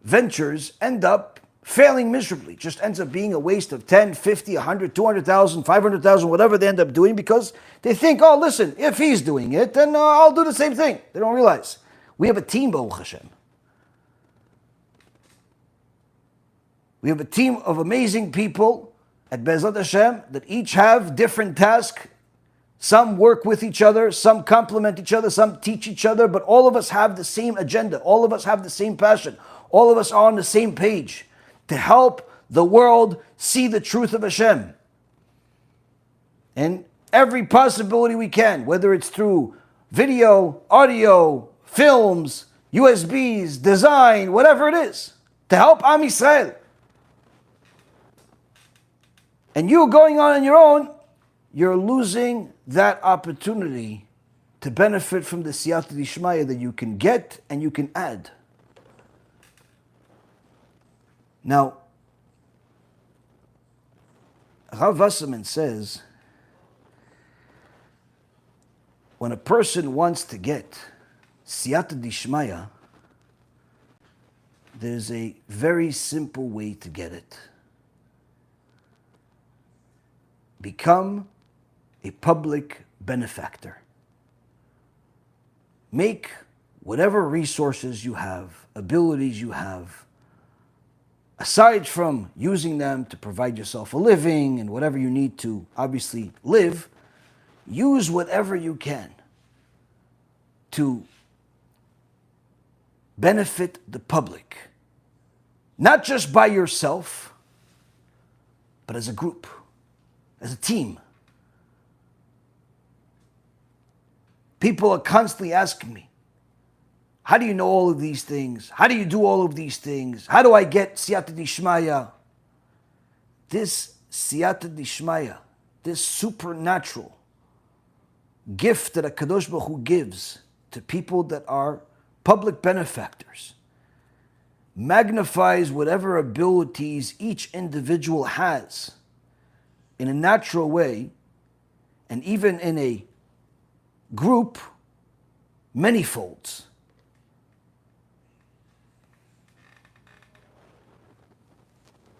ventures end up failing miserably. Just ends up being a waste of 10, 50, 100, 200,000, 500,000, whatever they end up doing, because they think, oh, listen, if he's doing it, then I'll do the same thing. They don't realize we have a team, Baruch Hashem. We have a team of amazing people at BeEzrat HaShem that each have different tasks. Some work with each other, some complement each other, some teach each other, but all of us have the same agenda. All of us have the same passion. All of us are on the same page to help the world see the truth of HaShem. And every possibility we can, whether it's through video, audio, films, USBs, design, whatever it is, to help Am Yisrael. And you going on your own, you're losing that opportunity to benefit from the siyata d'ishmaya that you can get and you can add. Now, Rav Wasserman says, when a person wants to get siyata d'ishmaya, there's a very simple way to get it. Become a public benefactor. Make whatever resources you have, abilities you have, aside from using them to provide yourself a living and whatever you need to obviously live, use whatever you can to benefit the public. Not just by yourself, but as a group, as a team. People are constantly asking me, how do you know all of these things? How do you do all of these things? How do I get siyata d'ishmaya? This siyata d'ishmaya, this supernatural gift that HaKadosh Baruch Hu gives to people that are public benefactors, magnifies whatever abilities each individual has in a natural way, and even in a group, many folds.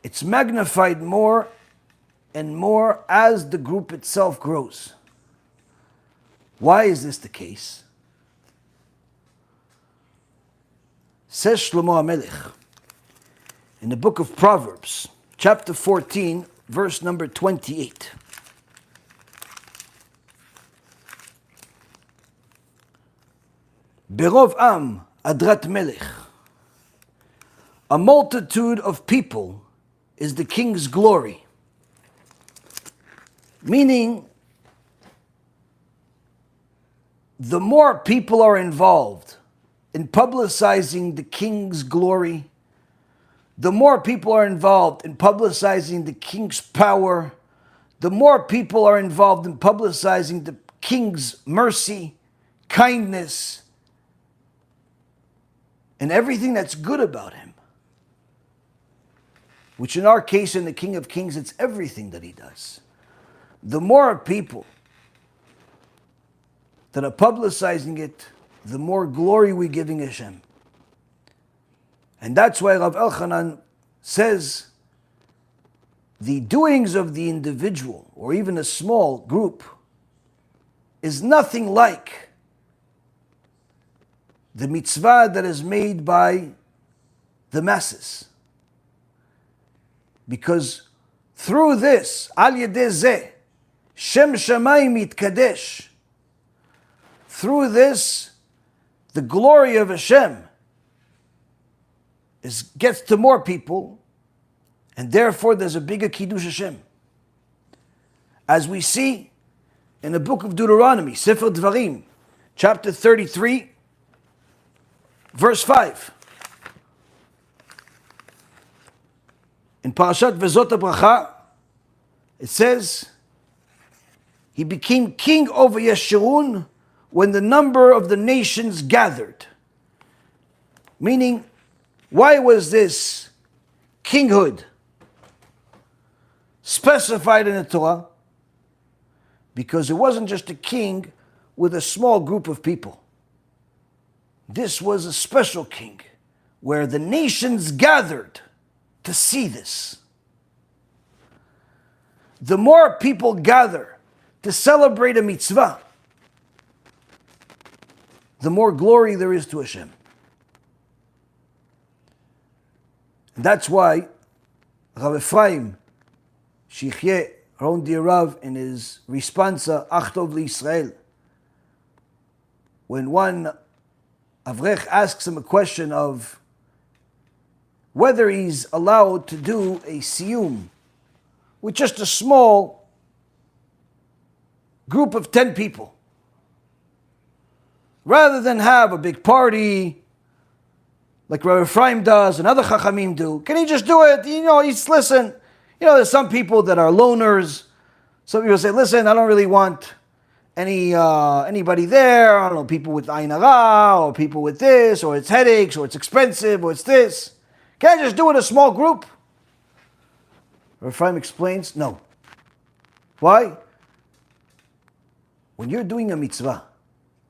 It's magnified more and more as the group itself grows. Why is this the case? Says Shlomo HaMelech in the book of Proverbs, chapter 14, verse number 28. Berov am adrat melech. A multitude of people is the king's glory. Meaning, the more people are involved in publicizing the king's glory, the more people are involved in publicizing the king's power, the more people are involved in publicizing the king's mercy, kindness, and everything that's good about him. Which in our case, in the King of Kings, it's everything that he does. The more people that are publicizing it, the more glory we're giving HaShem. And that's why Rav Elchanan says, the doings of the individual, or even a small group, is nothing like the mitzvah that is made by the masses. Because through this, al yedei zeh, Shem Shamayim yitkadesh, through this, the glory of Hashem gets to more people, and therefore there's a bigger Kiddush Hashem. As we see in the book of Deuteronomy, Sefer Dvarim, chapter 33, verse 5. In Parashat Vezot HaBracha, it says, he became king over Yeshurun when the number of the nations gathered. Meaning, why was this kinghood specified in the Torah? Because it wasn't just a king with a small group of people. This was a special king where the nations gathered to see this. The more people gather to celebrate a mitzvah, the more glory there is to Hashem. And that's why Rav Ephraim, Shichyeh Ron Rav, in his responsa, Ach Tov LiYisrael, when one Avrech asks him a question of whether he's allowed to do a siyum with just a small group of 10 people, rather than have a big party like Rabbi Ephraim does and other Chachamim do. Can he just do it? Listen, there's some people that are loners. Some people say, listen, I don't really want anybody there. I don't know, people with ayin hara, or people with this, or it's headaches, or it's expensive, or it's this. Can I just do it in a small group? Rabbi Ephraim explains, no. Why? When you're doing a mitzvah,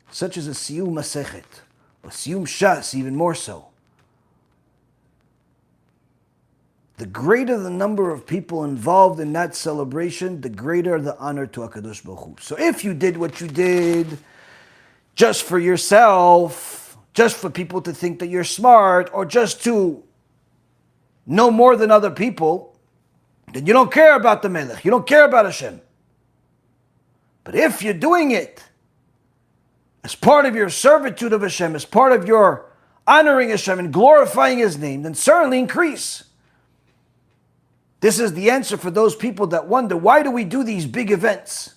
such as a siyum masechet, or siyum shas, even more so, the greater the number of people involved in that celebration, the greater the honor to HaKadosh Baruch Hu. So if you did what you did just for yourself, just for people to think that you're smart, or just to know more than other people, then you don't care about the Melech, you don't care about Hashem. But if you're doing it as part of your servitude of Hashem, as part of your honoring Hashem and glorifying His name, then certainly increase. This is the answer for those people that wonder, why do we do these big events?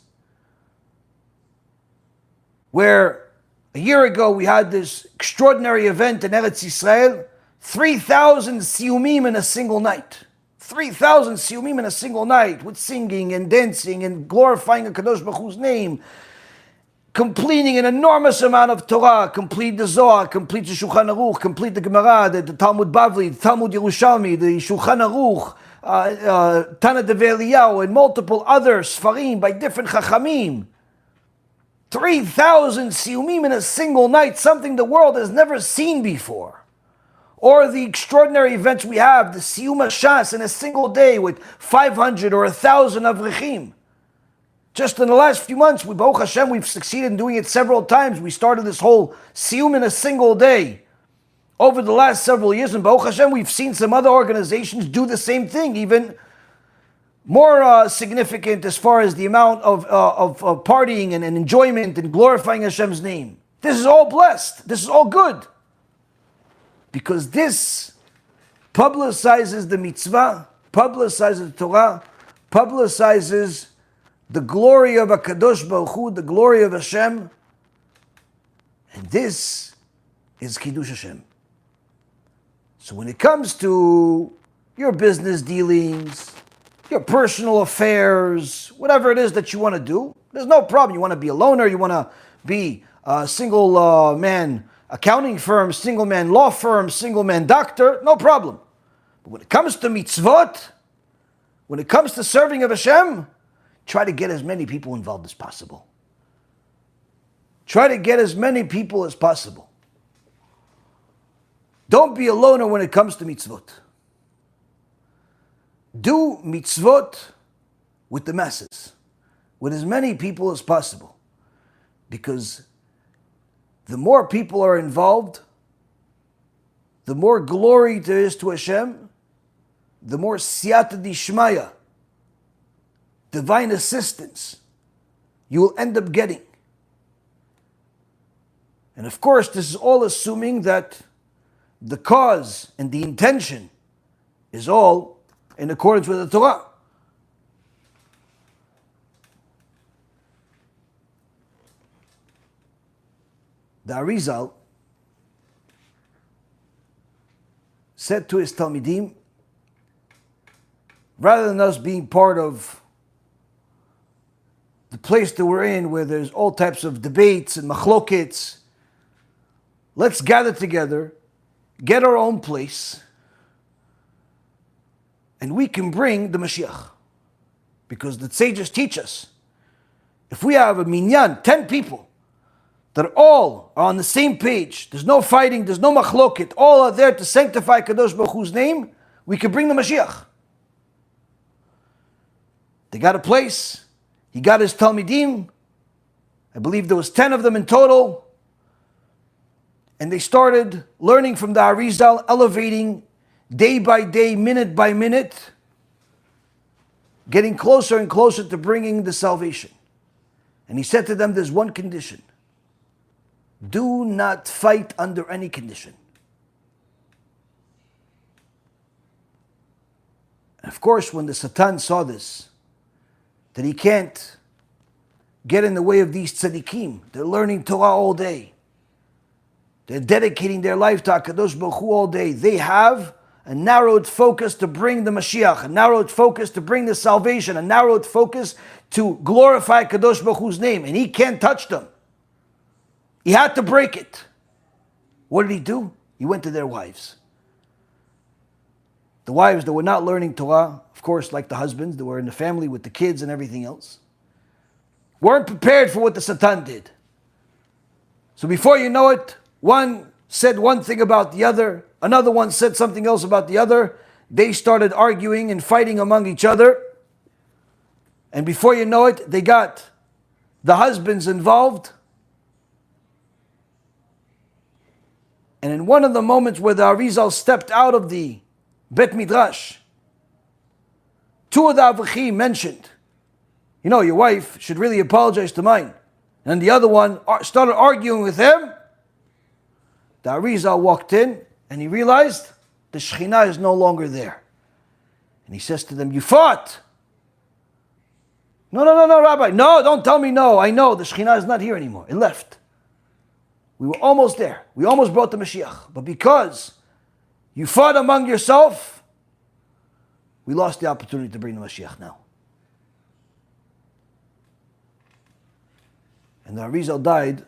Where a year ago we had this extraordinary event in Eretz Yisrael, 3,000 siyumim in a single night. 3,000 siyumim in a single night, with singing and dancing and glorifying HaKadosh Baruch Hu's name, completing an enormous amount of Torah, complete the Zohar, complete the Shulchan Aruch, complete the Gemara, the Talmud Bavli, the Talmud Yerushalmi, the Shulchan Aruch, Tana Devei Eliyahu, and multiple other Sfarim by different Chachamim. 3,000 siyumim in a single night, something the world has never seen before. Or the extraordinary events we have, the siyum shas in a single day with 500 or 1,000 avrechim. Just in the last few months, Baruch Hashem, we've succeeded in doing it several times. We started this whole siyum in a single day over the last several years, and Baruch Hashem, we've seen some other organizations do the same thing, even more significant as far as the amount of partying and enjoyment and glorifying Hashem's name. This is all blessed. This is all good. Because this publicizes the mitzvah, publicizes the Torah, publicizes the glory of HaKadosh Baruch Hu, the glory of Hashem. And this is Kiddush Hashem. So when it comes to your business dealings, your personal affairs, whatever it is that you want to do. There's no problem. You want to be a loner, you want to be a single man accounting firm, single man law firm, single man doctor, no problem. But when it comes to mitzvot, when it comes to serving of Hashem, try to get as many people involved as possible. Try to get as many people as possible. Don't be a loner when it comes to mitzvot. Do mitzvot with the masses, with as many people as possible. Because the more people are involved, the more glory there is to Hashem, the more siyata dishmaya, divine assistance, you will end up getting. And of course, this is all assuming that the cause and the intention is all in accordance with the Torah. The Arizal said to his Talmidim, rather than us being part of the place that we're in where there's all types of debates and machlokets, let's gather together, get our own place, and we can bring the Mashiach. Because the sages teach us, if we have a minyan, 10 people, that all are on the same page, there's no fighting, there's no machloket, all are there to sanctify Kadosh Baruch Hu's name, we can bring the Mashiach. They got a place, he got his Talmidim, I believe there was 10 of them in total, and they started learning from the Arizal, elevating day by day, minute by minute, getting closer and closer to bringing the salvation. And he said to them, there's one condition. Do not fight under any condition. And of course, when the Satan saw this, that he can't get in the way of these tzaddikim, they're learning Torah all day, they're dedicating their life to HaKadosh Baruch Hu all day, they have a narrowed focus to bring the Mashiach, a narrowed focus to bring the salvation, a narrowed focus to glorify Kadosh Baruch Hu's name, and he can't touch them. He had to break it. What did he do? He went to their wives. The wives that were not learning Torah, of course, like the husbands, that were in the family with the kids and everything else, weren't prepared for what the Satan did. So before you know it, one said one thing about the other, another one said something else about the other. They started arguing and fighting among each other. And before you know it, they got the husbands involved. And in one of the moments where the Arizal stepped out of the Bet Midrash, two of the Avachim mentioned, you know, your wife should really apologize to mine. And the other one started arguing with him. The Arizal walked in and he realized the Shekhinah is no longer there. And he says to them, you fought. No, Rabbi. No, don't tell me no. I know the Shekhinah is not here anymore. It left. We were almost there. We almost brought the Mashiach. But because you fought among yourself, we lost the opportunity to bring the Mashiach now. And the Arizal died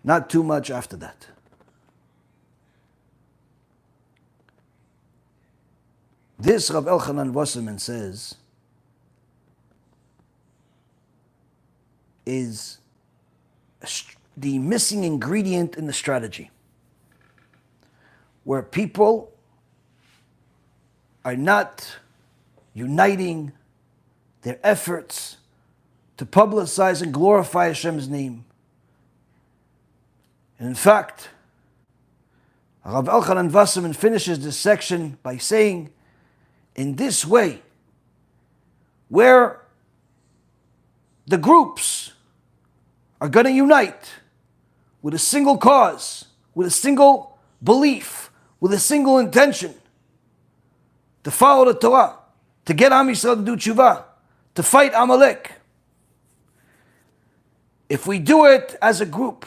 not too much after that. This Rav Elchanan Wasserman says is the missing ingredient in the strategy, where people are not uniting their efforts to publicize and glorify Hashem's name. And in fact, Rav Elchanan Wasserman finishes this section by saying, in this way, where the groups are going to unite with a single cause, with a single belief, with a single intention, to follow the Torah, to get Am Yisrael to do tshuva, to fight Amalek. If we do it as a group,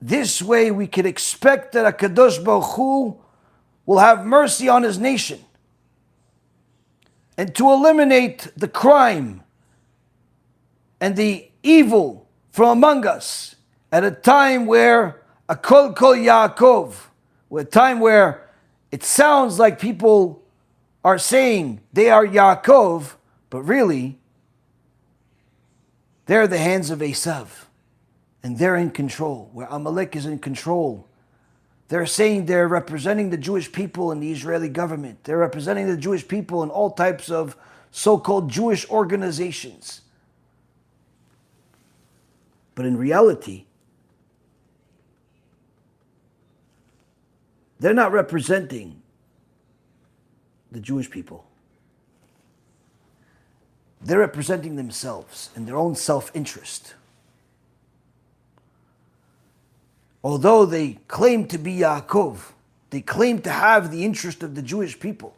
this way we can expect that HaKadosh Baruch Hu will have mercy on His nation. and to eliminate the crime and the evil from among us at a time where a kol Yaakov, a time where it sounds like people are saying they are Yaakov, but really they're the hands of Esav, and they're in control, where Amalek is in control. They're saying they're representing the Jewish people in the Israeli government. They're representing the Jewish people in all types of so-called Jewish organizations. But in reality, they're not representing the Jewish people. They're representing themselves in their own self-interest. Although they claim to be Yaakov, they claim to have the interest of the Jewish people,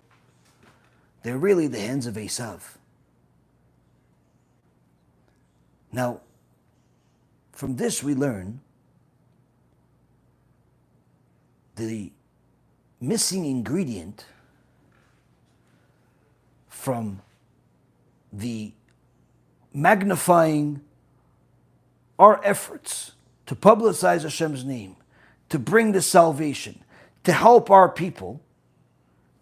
they're really the hands of Esav. Now, from this we learn the missing ingredient from the magnifying our efforts to publicize Hashem's name, to bring the salvation, to help our people.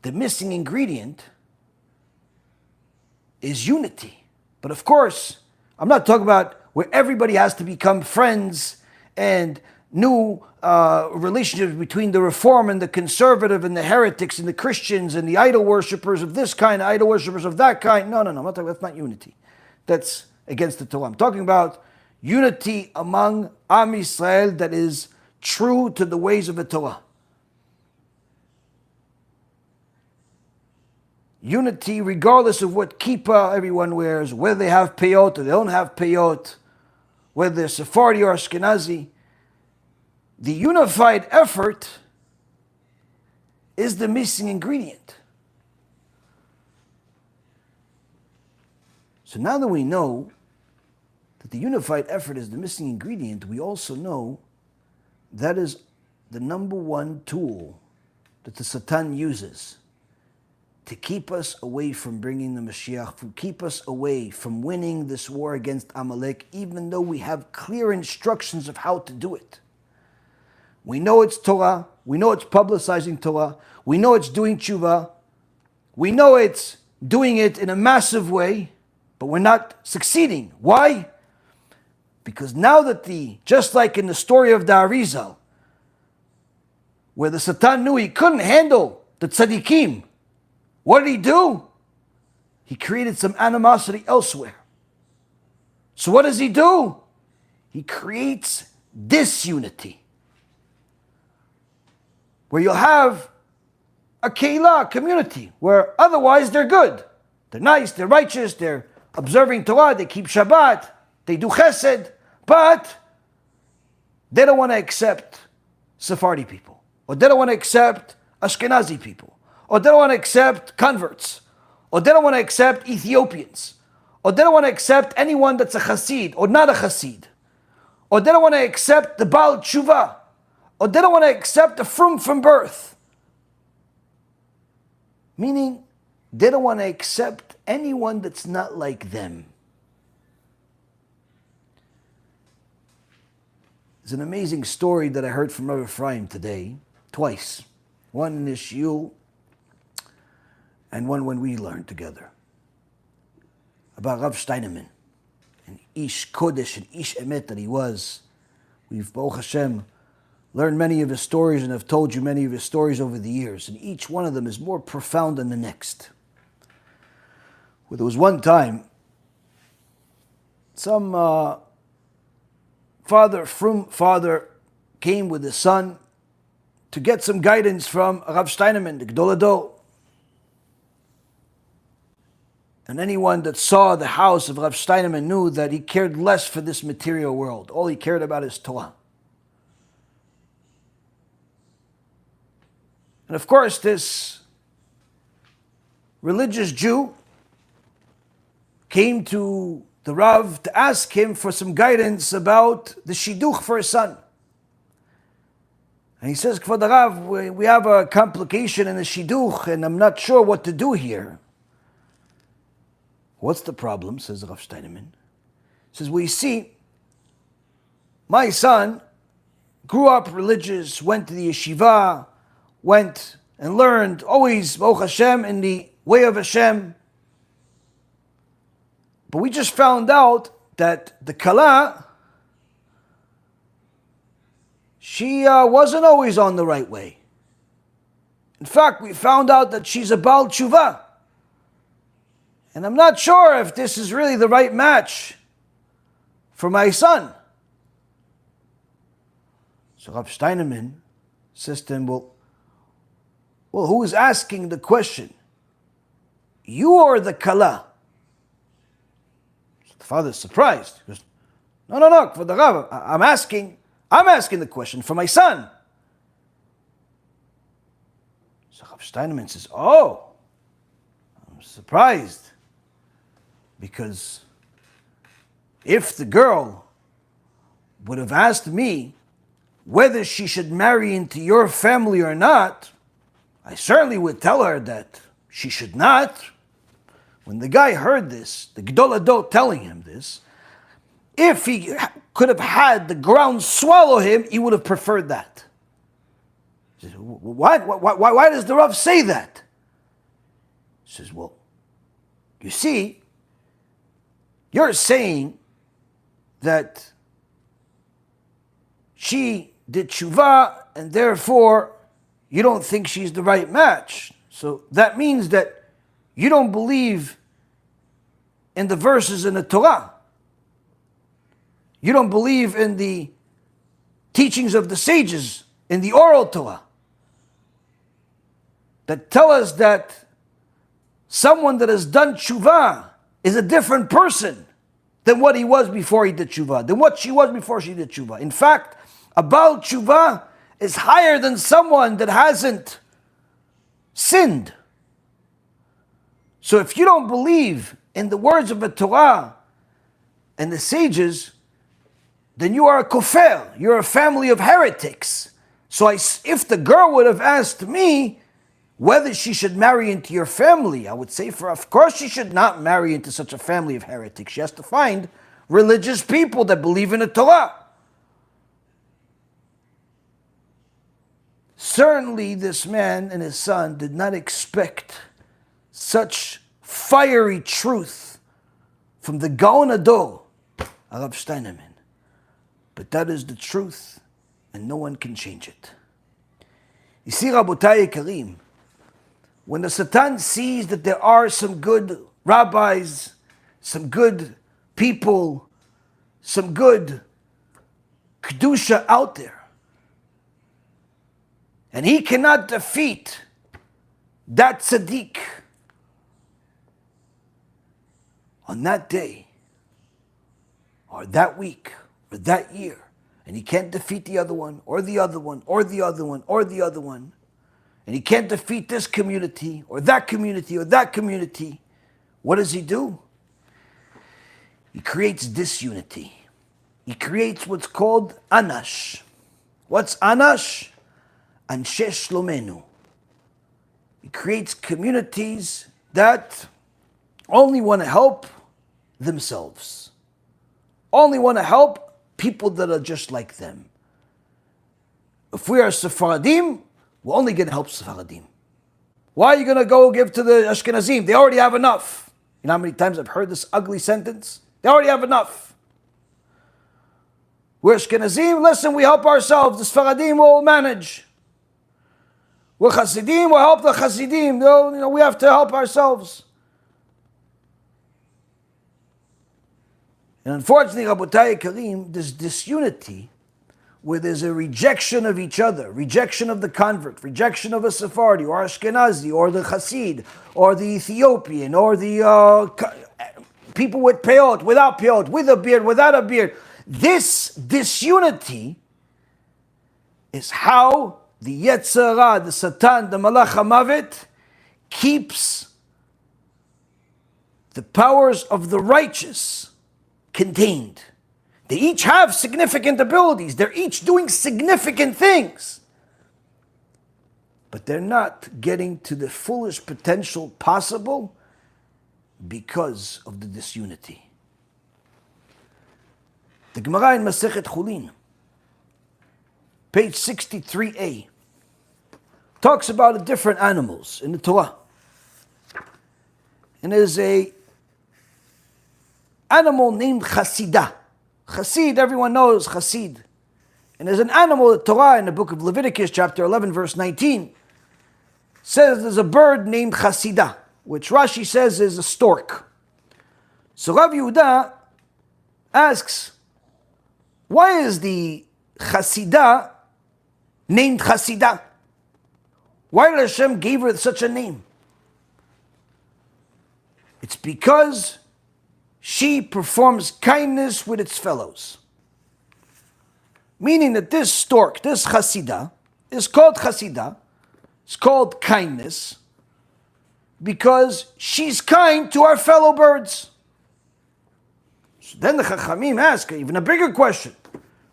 The missing ingredient is unity. But of course, I'm not talking about where everybody has to become friends and new relationships between the Reform and the Conservative and the heretics and the Christians and the idol worshippers of this kind, idol worshippers of that kind. No, I'm not talking, that's not unity. That's against the Torah. I'm talking about unity among Am Yisrael that is true to the ways of the Torah. Unity regardless of what kippah everyone wears, whether they have peyot or they don't have peyot, whether they're Sephardi or Ashkenazi. The unified effort is the missing ingredient. So now that we know that the unified effort is the missing ingredient, we also know that is the number one tool that the Satan uses to keep us away from bringing the Mashiach, to keep us away from winning this war against Amalek, even though we have clear instructions of how to do it. We know it's Torah, we know it's publicizing Torah, we know it's doing tshuva, we know it's doing it in a massive way, but we're not succeeding. Why? Because now that just like in the story of the Arizal, where the Satan knew he couldn't handle the tzaddikim, what did he do? He created some animosity elsewhere. So what does he do? He creates disunity, where you'll have a keilah, a community, where otherwise they're good. They're nice, they're righteous, they're observing Torah, they keep Shabbat, they do chesed, but they don't want to accept Sephardi people, or they don't want to accept Ashkenazi people, or they don't want to accept converts, or they don't want to accept Ethiopians, or they don't want to accept anyone that's a Hasid or not a Hasid, or they don't want to accept the Baal Tshuva, or they don't want to accept the frum from birth. Meaning, they don't want to accept anyone that's not like them. There's an amazing story that I heard from Rabbi Ephraim today, twice. One in his shul, and one when we learned together. About Rav Steinemann, an Ish Kodesh, an Ish Emet that he was. We've, Baruch Hashem, learned many of his stories and have told you many of his stories over the years, and each one of them is more profound than the next. Well, there was one time, some father came with his son to get some guidance from Rav Steinemann, the Gdol Hador. And anyone that saw the house of Rav Steinemann knew that he cared less for this material world. All he cared about is Torah. And of course, this religious Jew came to the Rav to ask him for some guidance about the shidduch for his son. And he says, Kvod Rav, we have a complication in the shidduch, and I'm not sure what to do here. What's the problem, says Rav Steinemann? He says, well, you see, my son grew up religious, went to the yeshiva, went and learned always, Baruch HaShem, in the way of HaShem. But we just found out that the Kala, she wasn't always on the right way. In fact, we found out that she's a Baal Tshuva. And I'm not sure if this is really the right match for my son. So Rav Steinemann says to him, well, who is asking the question? You or the Kala? So the father is surprised. He goes, no, for the Rav, I'm asking the question for my son. So Rav Steinemann says, oh, I'm surprised. Because if the girl would have asked me whether she should marry into your family or not, I certainly would tell her that she should not. When the guy heard this, the Gedol Hador telling him this, if he could have had the ground swallow him, he would have preferred that. He says, why does the Rav say that? He says, well, you see, you're saying that she did tshuva and therefore you don't think she's the right match. So that means that you don't believe in the verses in the Torah. You don't believe in the teachings of the sages in the oral Torah that tell us that someone that has done tshuva is a different person than what he was before he did tshuva, than what she was before she did tshuva. In fact, a Baal tshuva is higher than someone that hasn't sinned. So if you don't believe in the words of the Torah and the sages, then you are a kofar, you're a family of heretics. So if the girl would have asked me whether she should marry into your family, I would say, of course she should not marry into such a family of heretics. She has to find religious people that believe in the Torah. Certainly this man and his son did not expect such fiery truth from the Gaon Hador, Rav Steinemann. But that is the truth, and no one can change it. You see, Rabotai Karim, when the Satan sees that there are some good rabbis, some good people, some good kedusha out there, and he cannot defeat that tzaddik on that day, or that week, or that year, and he can't defeat the other one, or the other one, or the other one, or the other one, and he can't defeat this community, or that community, or that community, what does he do? He creates disunity. He creates what's called anash. What's anash? Anshe shlomenu. He creates communities that only want to help themselves. Only want to help people that are just like them. If we are Sephardim, we're only going to help Sephardim. Why are you going to go give to the Ashkenazim? They already have enough. You know how many times I've heard this ugly sentence? They already have enough. We're Ashkenazim, listen, we help ourselves. The Sephardim will manage. We're Hasidim, we'll help the Hasidim. We have to help ourselves. And unfortunately, Rabotai Karim, this disunity, where there's a rejection of each other, rejection of the convert, rejection of a Sephardi, or Ashkenazi, or the Hasid, or the Ethiopian, or the people with peot, without peot, with a beard, without a beard. This disunity is how the Yetzer Hara, the Satan, the Malach HaMavet, keeps the powers of the righteous contained. They each have significant abilities. They're each doing significant things. But they're not getting to the fullest potential possible because of the disunity. The Gemara in Masechet Chulin, page 63a, talks about the different animals in the Torah. And there's a animal named Chasidah. Chasid, everyone knows Chasid. And there's an animal, the Torah in the book of Leviticus, chapter 11, verse 19, says there's a bird named Chasidah, which Rashi says is a stork. So Rav Yehuda asks, why is the Chasidah named Chasidah? Why did Hashem give her such a name? It's because she performs kindness with its fellows. Meaning that this stork, this Chasidah, is called Chasidah, it's called kindness, because she's kind to our fellow birds. So then the Chachamim ask even a bigger question.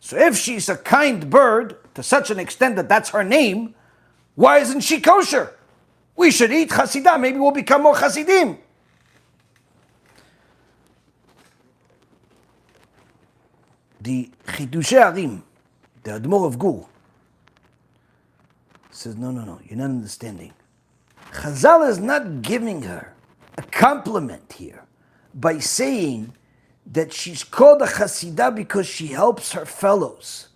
So if she's a kind bird, to such an extent that that's her name, why isn't she kosher? We should eat Chasidah, maybe we'll become more Chasidim. The Chidushei Arim, the Admor of Gur, says, no, you're not understanding. Chazal is not giving her a compliment here by saying that she's called a Chasidah because she helps her fellows.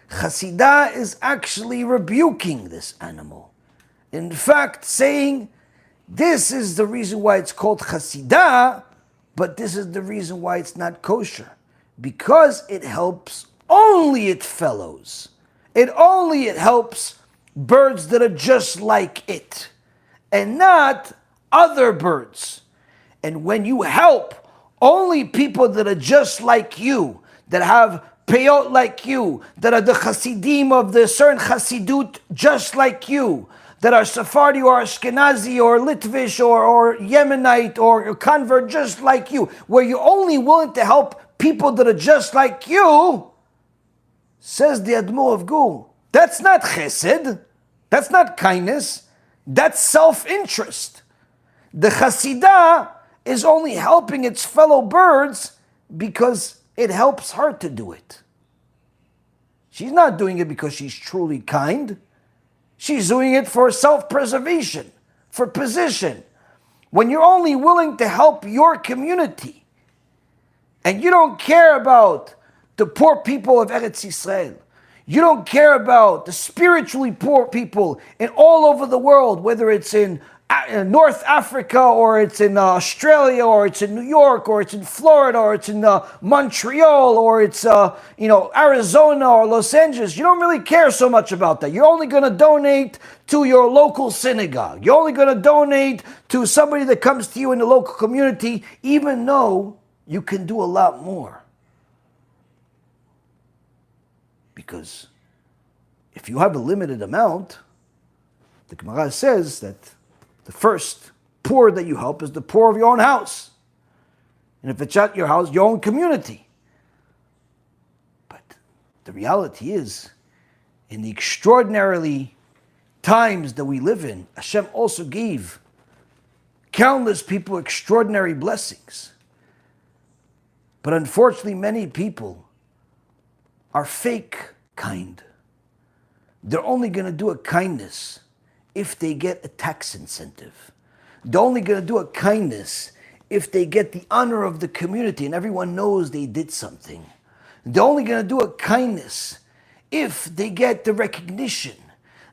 Chasidah is actually rebuking this animal. In fact, saying, this is the reason why it's called Chasidah, but this is the reason why it's not kosher. Because it helps only its fellows. It helps birds that are just like it, and not other birds. And when you help only people that are just like you, that have peyot like you, that are the Hasidim of the certain Hasidut just like you, that are Sephardi or Ashkenazi or Litvish or Yemenite or convert just like you, where you're only willing to help people that are just like you, says the Admor of Gur, that's not chesed, that's not kindness, that's self-interest. The Chasidah is only helping its fellow birds because it helps her to do it. She's not doing it because she's truly kind. She's doing it for self-preservation, for position. When you're only willing to help your community, and you don't care about the poor people of Eretz Yisrael, you don't care about the spiritually poor people in all over the world, whether it's in North Africa, or it's in Australia, or it's in New York, or it's in Florida, or it's in Montreal, or it's Arizona or Los Angeles. You don't really care so much about that. You're only going to donate to your local synagogue. You're only going to donate to somebody that comes to you in the local community, even though you can do a lot more. Because if you have a limited amount, the Gemara says that the first poor that you help is the poor of your own house. And if it's at your house, your own community. But the reality is, in the extraordinarily times that we live in, Hashem also gave countless people extraordinary blessings. But unfortunately, many people are fake kind. They're only going to do a kindness if they get a tax incentive. They're only going to do a kindness if they get the honor of the community and everyone knows they did something. They're only going to do a kindness if they get the recognition.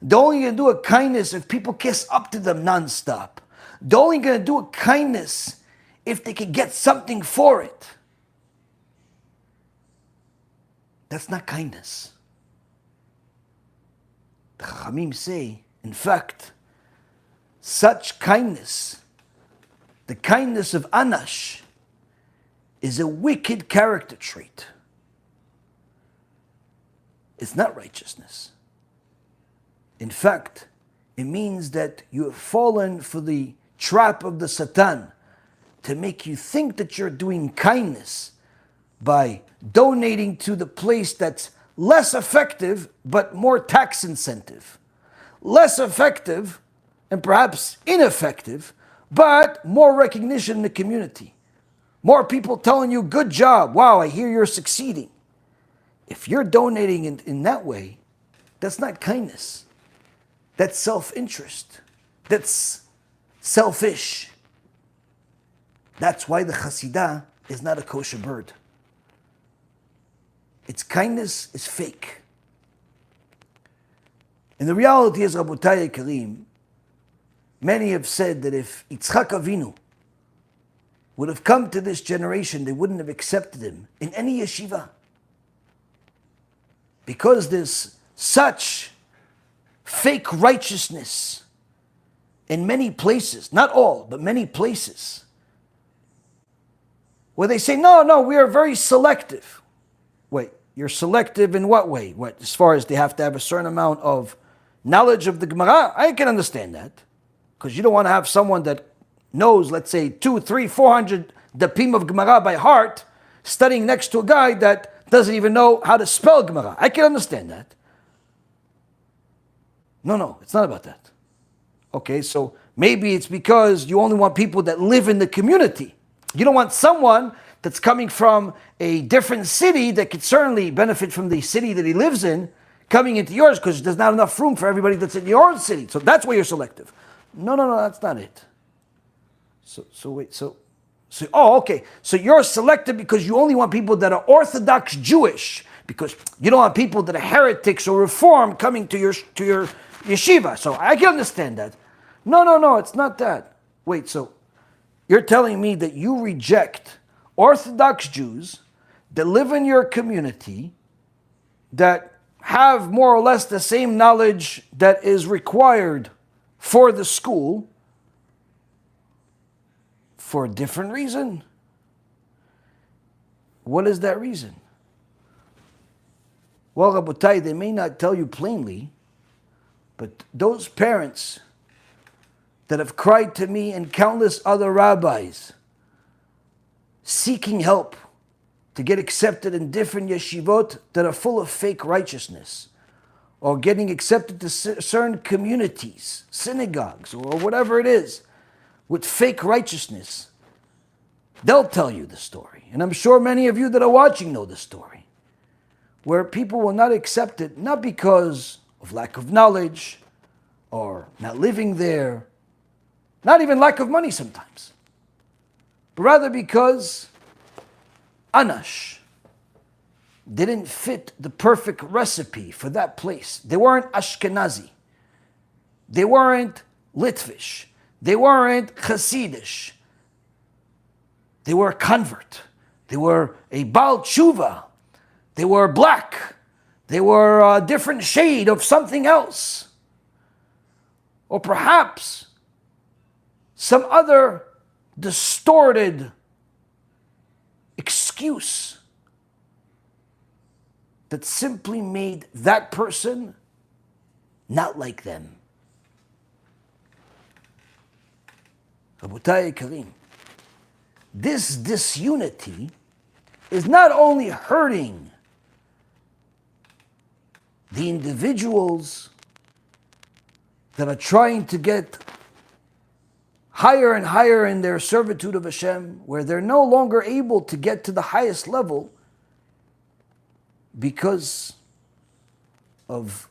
They're only going to do a kindness if people kiss up to them nonstop. They're only going to do a kindness if they can get something for it. That's not kindness. The Chachamim say, in fact, such kindness, the kindness of Anash, is a wicked character trait. It's not righteousness. In fact, it means that you have fallen for the trap of the Satan to make you think that you're doing kindness by donating to the place that's less effective but more tax incentive. Less effective and perhaps ineffective, but more recognition in the community. More people telling you, good job, wow, I hear you're succeeding. If you're donating in that way, that's not kindness. That's self-interest. That's selfish. That's why the Hasidah is not a kosher bird. Its kindness is fake. And the reality is, Rabotai Karim, many have said that if Yitzchak Avinu would have come to this generation, they wouldn't have accepted him in any yeshiva. Because there's such fake righteousness in many places, not all, but many places, where they say, no, we are very selective. Wait, you're selective in what way? What, as far as they have to have a certain amount of knowledge of the Gemara? I can understand that. Because you don't want to have someone that knows, let's say, 200, 300, 400 dapim of Gemara by heart, studying next to a guy that doesn't even know how to spell Gemara. I can understand that. No, it's not about that. Okay, so maybe it's because you only want people that live in the community. You don't want someone that's coming from a different city that could certainly benefit from the city that he lives in, coming into yours because there's not enough room for everybody that's in your own city. So that's why you're selective. No, that's not it. Okay. So you're selective because you only want people that are Orthodox Jewish, because you don't want people that are heretics or reform coming to your yeshiva. So I can understand that. No, it's not that. Wait, so you're telling me that you reject Orthodox Jews that live in your community, that have more or less the same knowledge that is required for the school, for a different reason? What is that reason? Well, Rabotai, they may not tell you plainly, but those parents that have cried to me and countless other rabbis seeking help to get accepted in different yeshivot that are full of fake righteousness, or getting accepted to certain communities, synagogues, or whatever it is, with fake righteousness, they'll tell you the story. And I'm sure many of you that are watching know the story, where people will not accept it, not because of lack of knowledge, or not living there, not even lack of money sometimes, but rather because Anash didn't fit the perfect recipe for that place. They weren't Ashkenazi. They weren't Litvish. They weren't Hasidish. They were a convert. They were a Baal Tshuva. They were black. They were a different shade of something else. Or perhaps some other distorted excuse that simply made that person not like them. Rabotai Karim, this disunity is not only hurting the individuals that are trying to get higher and higher in their servitude of HaShem, where they're no longer able to get to the highest level because of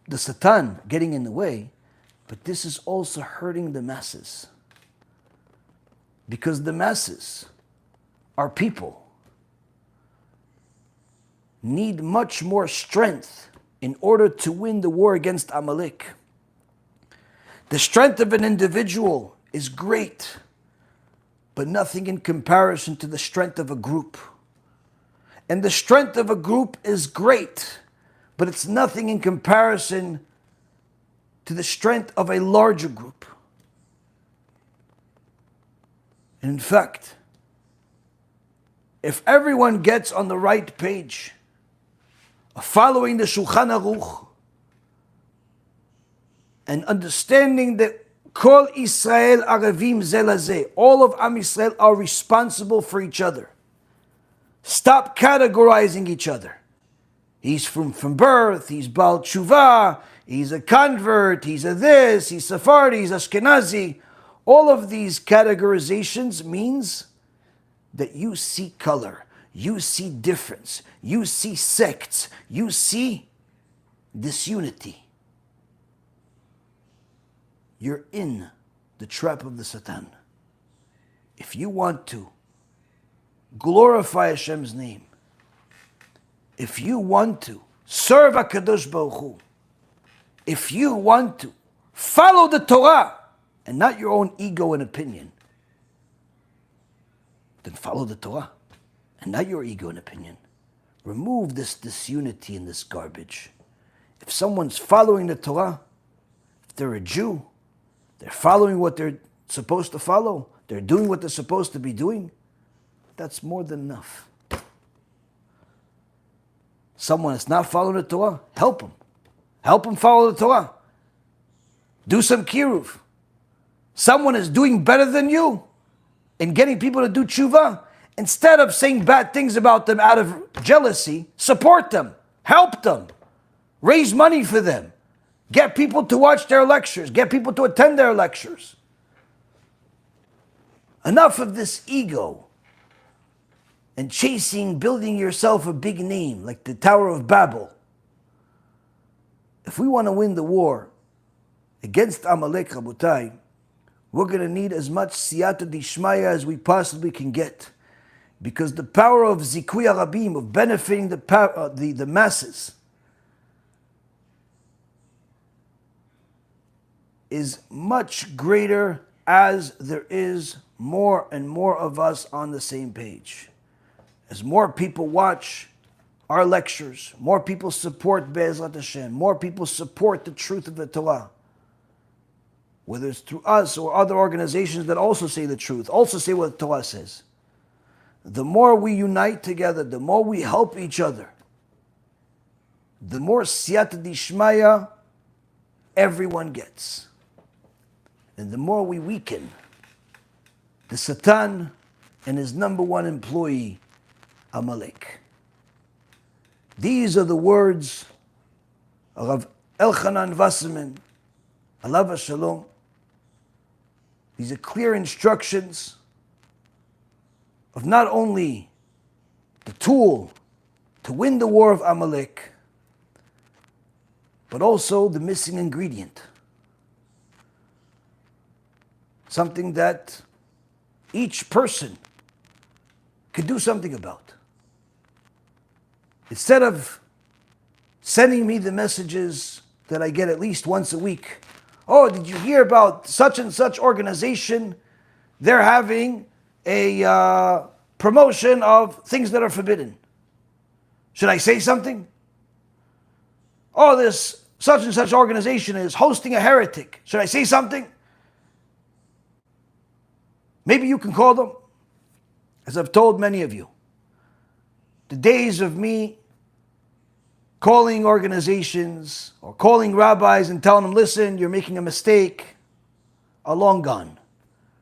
the Satan getting in the way, but this is also hurting the masses. Because the masses, our people, need much more strength in order to win the war against Amalek. The strength of an individual is great, but nothing in comparison to the strength of a group. And the strength of a group is great, but it's nothing in comparison to the strength of a larger group. And in fact, if everyone gets on the right page of following the Shulchan Aruch and understanding that Kol Israel Arevim Zeh Lazeh, all of Am Yisrael are responsible for each other. Stop categorizing each other. He's from birth, he's Baal Tshuva, he's a convert, he's a this, he's Sephardi, he's Ashkenazi. All of these categorizations means that you see color, you see difference, you see sects, you see disunity. You're in the trap of the Satan. If you want to glorify Hashem's name, if you want to serve HaKadosh Baruch Hu, if you want to follow the Torah and not your own ego and opinion, then follow the Torah and not your ego and opinion. Remove this disunity and this garbage. If someone's following the Torah, if they're a Jew, they're following what they're supposed to follow, they're doing what they're supposed to be doing, that's more than enough. Someone that's not following the Torah, help him. Help him follow the Torah. Do some kiruv. Someone is doing better than you in getting people to do tshuva. Instead of saying bad things about them out of jealousy, support them. Help them. Raise money for them. Get people to watch their lectures. Get people to attend their lectures. Enough of this ego and chasing, building yourself a big name like the Tower of Babel. If we want to win the war against Amalek, Rabotai, we're going to need as much siyata dishmaya as we possibly can get. Because the power of zikui arabim, of benefiting the masses, is much greater as there is more and more of us on the same page. As more people watch our lectures, more people support BeEzrat HaShem, more people support the truth of the Torah, whether it's through us or other organizations that also say the truth, also say what the Torah says. The more we unite together, the more we help each other, the more siyata dishmaya everyone gets. And the more we weaken the Satan and his number one employee, Amalek. These are the words of Rav Elchanan Wasserman, alav shalom. These are clear instructions of not only the tool to win the war of Amalek, but also the missing ingredient. Something that each person could do something about. Instead of sending me the messages that I get at least once a week, oh, did you hear about such and such organization? They're having a promotion of things that are forbidden. Should I say something? Oh, this such and such organization is hosting a heretic. Should I say something? Maybe you can call them. As I've told many of you, the days of me calling organizations or calling rabbis and telling them, listen, you're making a mistake, are long gone.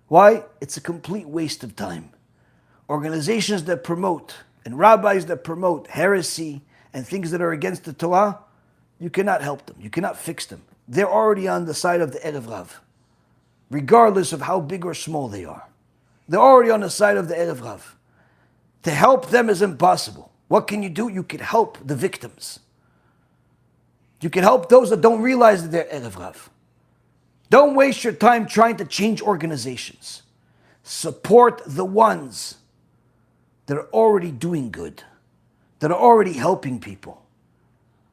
Why? It's a complete waste of time. Organizations that promote and rabbis that promote heresy and things that are against the Torah, you cannot help them. You cannot fix them. They're already on the side of the Erev Rav, regardless of how big or small they are. They're already on the side of the Erev Rav. To help them is impossible. What can you do? You can help the victims. You can help those that don't realize that they're Erev Rav. Don't waste your time trying to change organizations. Support the ones that are already doing good, that are already helping people.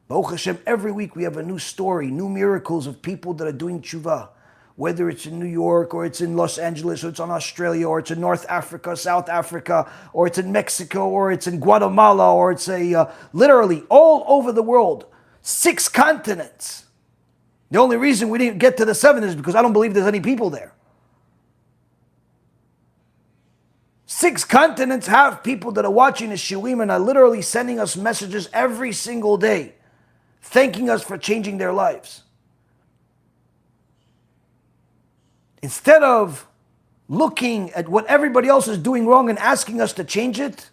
Baruch Hashem, every week we have a new story, new miracles of people that are doing tshuva. Whether it's in New York, or it's in Los Angeles, or it's in Australia, or it's in North Africa, South Africa, or it's in Mexico, or it's in Guatemala, or it's literally all over the world. 6 continents. The only reason we didn't get to the 7 is because I don't believe there's any people there. 6 continents have people that are watching the shiurim and are literally sending us messages every single day, thanking us for changing their lives. Instead of looking at what everybody else is doing wrong and asking us to change it,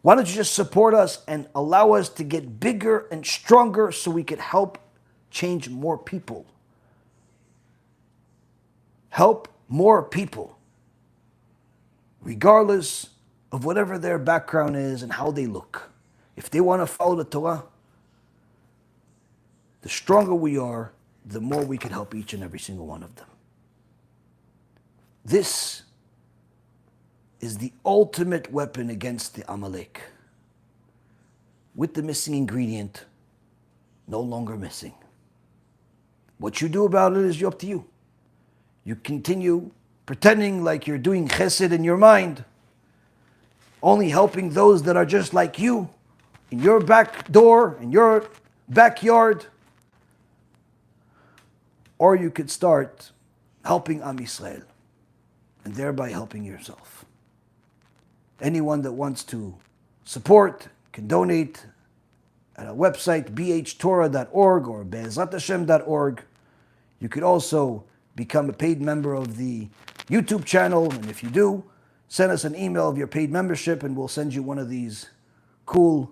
why don't you just support us and allow us to get bigger and stronger so we can help change more people? help more people, regardless of whatever their background is and how they look. If they want to follow the Torah, the stronger we are, the more we can help each and every single one of them. This is the ultimate weapon against the Amalek, with the missing ingredient no longer missing. What you do about it is up to you. You continue pretending like you're doing chesed in your mind, only helping those that are just like you, in your back door, in your backyard. Or you could start helping Am Yisrael, and thereby helping yourself. Anyone that wants to support can donate at our website, bhtorah.org or BeEzrat.org. You could also become a paid member of the YouTube channel, and if you do, send us an email of your paid membership and we'll send you one of these cool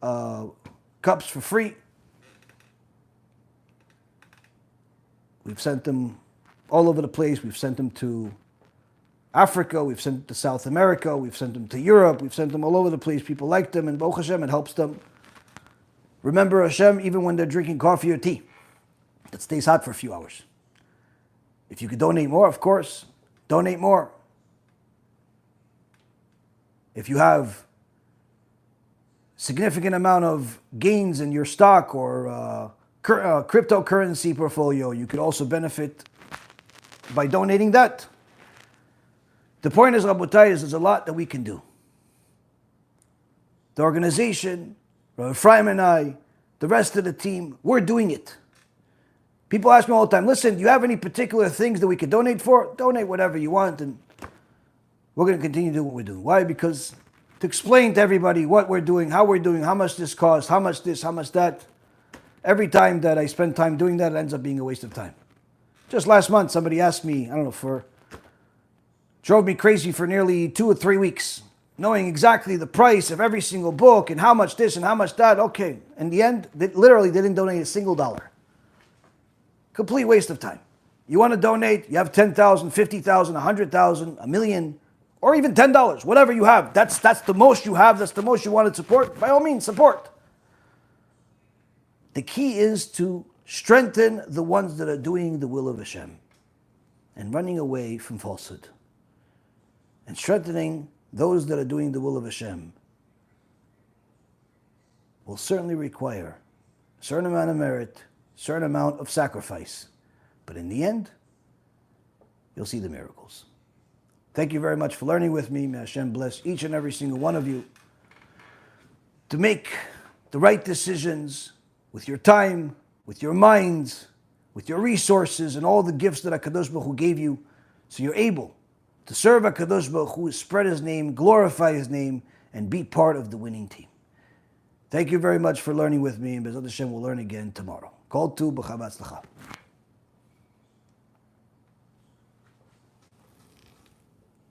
cups for free. We've sent them all over the place. We've sent them to Africa, we've sent them to South America, we've sent them to Europe, we've sent them all over the place. People like them, and Baruch Hashem, it helps them remember Hashem even when they're drinking coffee or tea that stays hot for a few hours. If you could donate more, of course, donate more. If you have significant amount of gains in your stock or cryptocurrency portfolio, you could also benefit by donating that. The point is, Rabotai, is there's a lot that we can do. The organization, Rabbi Ephraim and I, the rest of the team, we're doing it. People ask me all the time, listen, do you have any particular things that we could donate for? Donate whatever you want, and we're going to continue to do what we're doing. Why? Because to explain to everybody what we're doing, how much this costs, how much this, how much that, every time that I spend time doing that, it ends up being a waste of time. Just last month, somebody asked me, drove me crazy for nearly 2 or 3 weeks, knowing exactly the price of every single book and how much this and how much that. Okay, in the end, they literally didn't donate a single dollar. Complete waste of time. You want to donate, you have 10,000, 50,000, 100,000, a million, or even $10, whatever you have. That's the most you have, that's the most you want to support. By all means, support. The key is to strengthen the ones that are doing the will of Hashem and running away from falsehood. And strengthening those that are doing the will of Hashem will certainly require a certain amount of merit, a certain amount of sacrifice. But in the end, you'll see the miracles. Thank you very much for learning with me. May Hashem bless each and every single one of you to make the right decisions with your time, with your minds, with your resources, and all the gifts that HaKadosh Baruch Hu gave you, so you're able to serve HaKadosh Baruch Hu, spread His name, glorify His name, and be part of the winning team. Thank you very much for learning with me, and Be'ezrat Hashem will learn again tomorrow. Kol tu b'chava tzlacha.